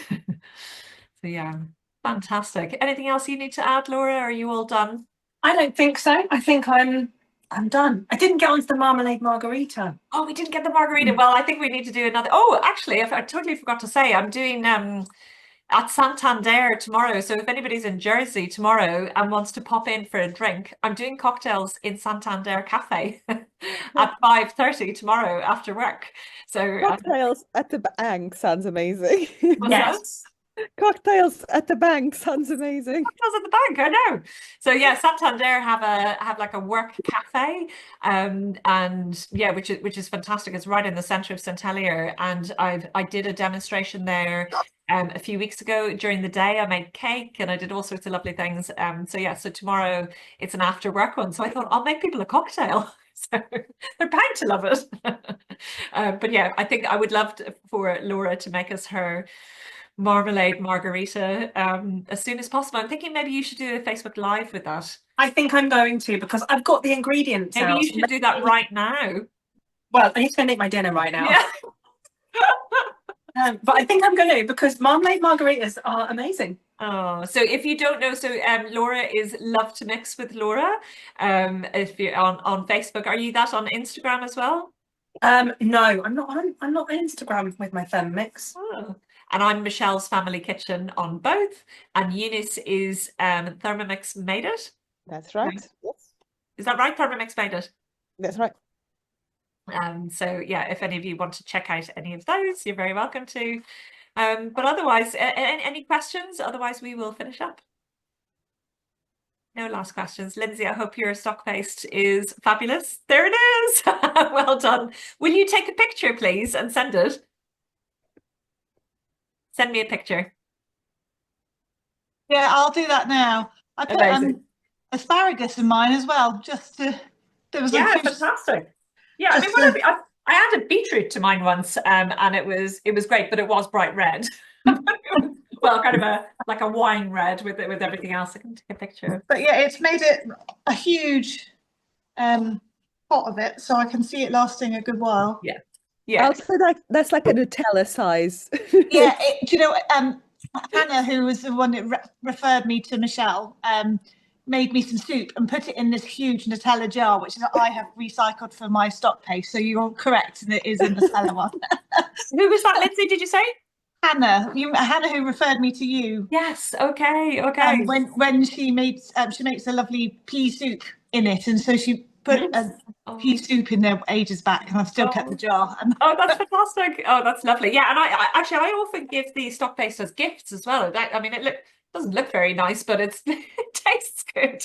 So yeah, fantastic. Anything else you need to add, Laura? Are you all done? I don't think so. I think I'm done. I didn't get onto the marmalade margarita. Oh, we didn't get the margarita. Well, I think we need to do another. Oh, actually, I totally forgot to say, I'm doing at Santander tomorrow. So if anybody's in Jersey tomorrow and wants to pop in for a drink, I'm doing cocktails in Santander Cafe at 5:30 tomorrow after work. So Cocktails at the bank sounds amazing. Yes. Cocktails at the bank sounds amazing. Cocktails at the bank, I know. So yeah, Santander have like a work cafe, and yeah, which is fantastic. It's right in the center of St Helier, and I did a demonstration there a few weeks ago during the day. I made cake and I did all sorts of lovely things. So yeah, so tomorrow it's an after work one. So I thought I'll make people a cocktail. So they're bound to love it. But yeah, I think I would love for Laura to make us her marmalade margarita as soon as possible. I'm thinking maybe you should do a Facebook Live with that. I think I'm going to, because I've got the ingredients Maybe out. you should do that right now. Well, I need to go make my dinner right now. Yeah. But I think I'm going to, because marmalade margaritas are amazing. Oh, so if you don't know, so Laura is Love to Mix with Laura. If you're on Facebook, are you that on Instagram as well? No, I'm not on Instagram with my Thermomix. Oh. And I'm Michelle's Family Kitchen on both. And Eunice is Thermomix Made It. That's right. Yes. Is that right? Thermomix Made It. That's right. So yeah, if any of you want to check out any of those, you're very welcome to. But otherwise, any questions? Otherwise, we will finish up. No last questions. Lindsay, I hope your stock paste is fabulous. There it is. Well done. Will you take a picture, please, and send it? Send me a picture. Yeah, I'll do that now. I put asparagus in mine as well, just to. There was fantastic. Yeah, I mean, I added beetroot to mine once, and it was great, but it was bright red. Well, kind of like a wine red with everything else. I can take a picture. But yeah, it's made it a huge pot of it, so I can see it lasting a good while. Yeah, yeah. I'll say that's like a Nutella size. Yeah, do you know, Hannah, who was the one that referred me to Michelle, made me some soup and put it in this huge Nutella jar, which I have recycled for my stock paste. So you're correct, and it is a Nutella one. Who was that, Lindsay? Did you say? Hannah, Hannah, who referred me to you. Yes. Okay. Okay. When she makes a lovely pea soup in it, and so she put a pea soup in there ages back, and I've still kept the jar. Oh, that's fantastic. Oh, that's lovely. Yeah, and I actually often give the stock paste as gifts as well. I mean, it doesn't look very nice, but it tastes good.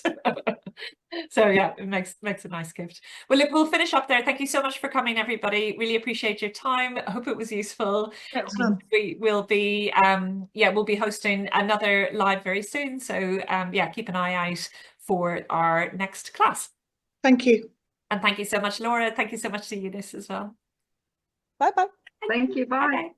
So yeah, it makes a nice gift. Well, look, we'll finish up there. Thank you so much for coming, everybody. Really appreciate your time. I hope it was useful. Excellent. We will be we'll be hosting another live very soon. So yeah, keep an eye out for our next class. Thank you. And thank you so much, Laura. Thank you so much to Eunice as well. Bye bye. Thank you. Bye. Bye.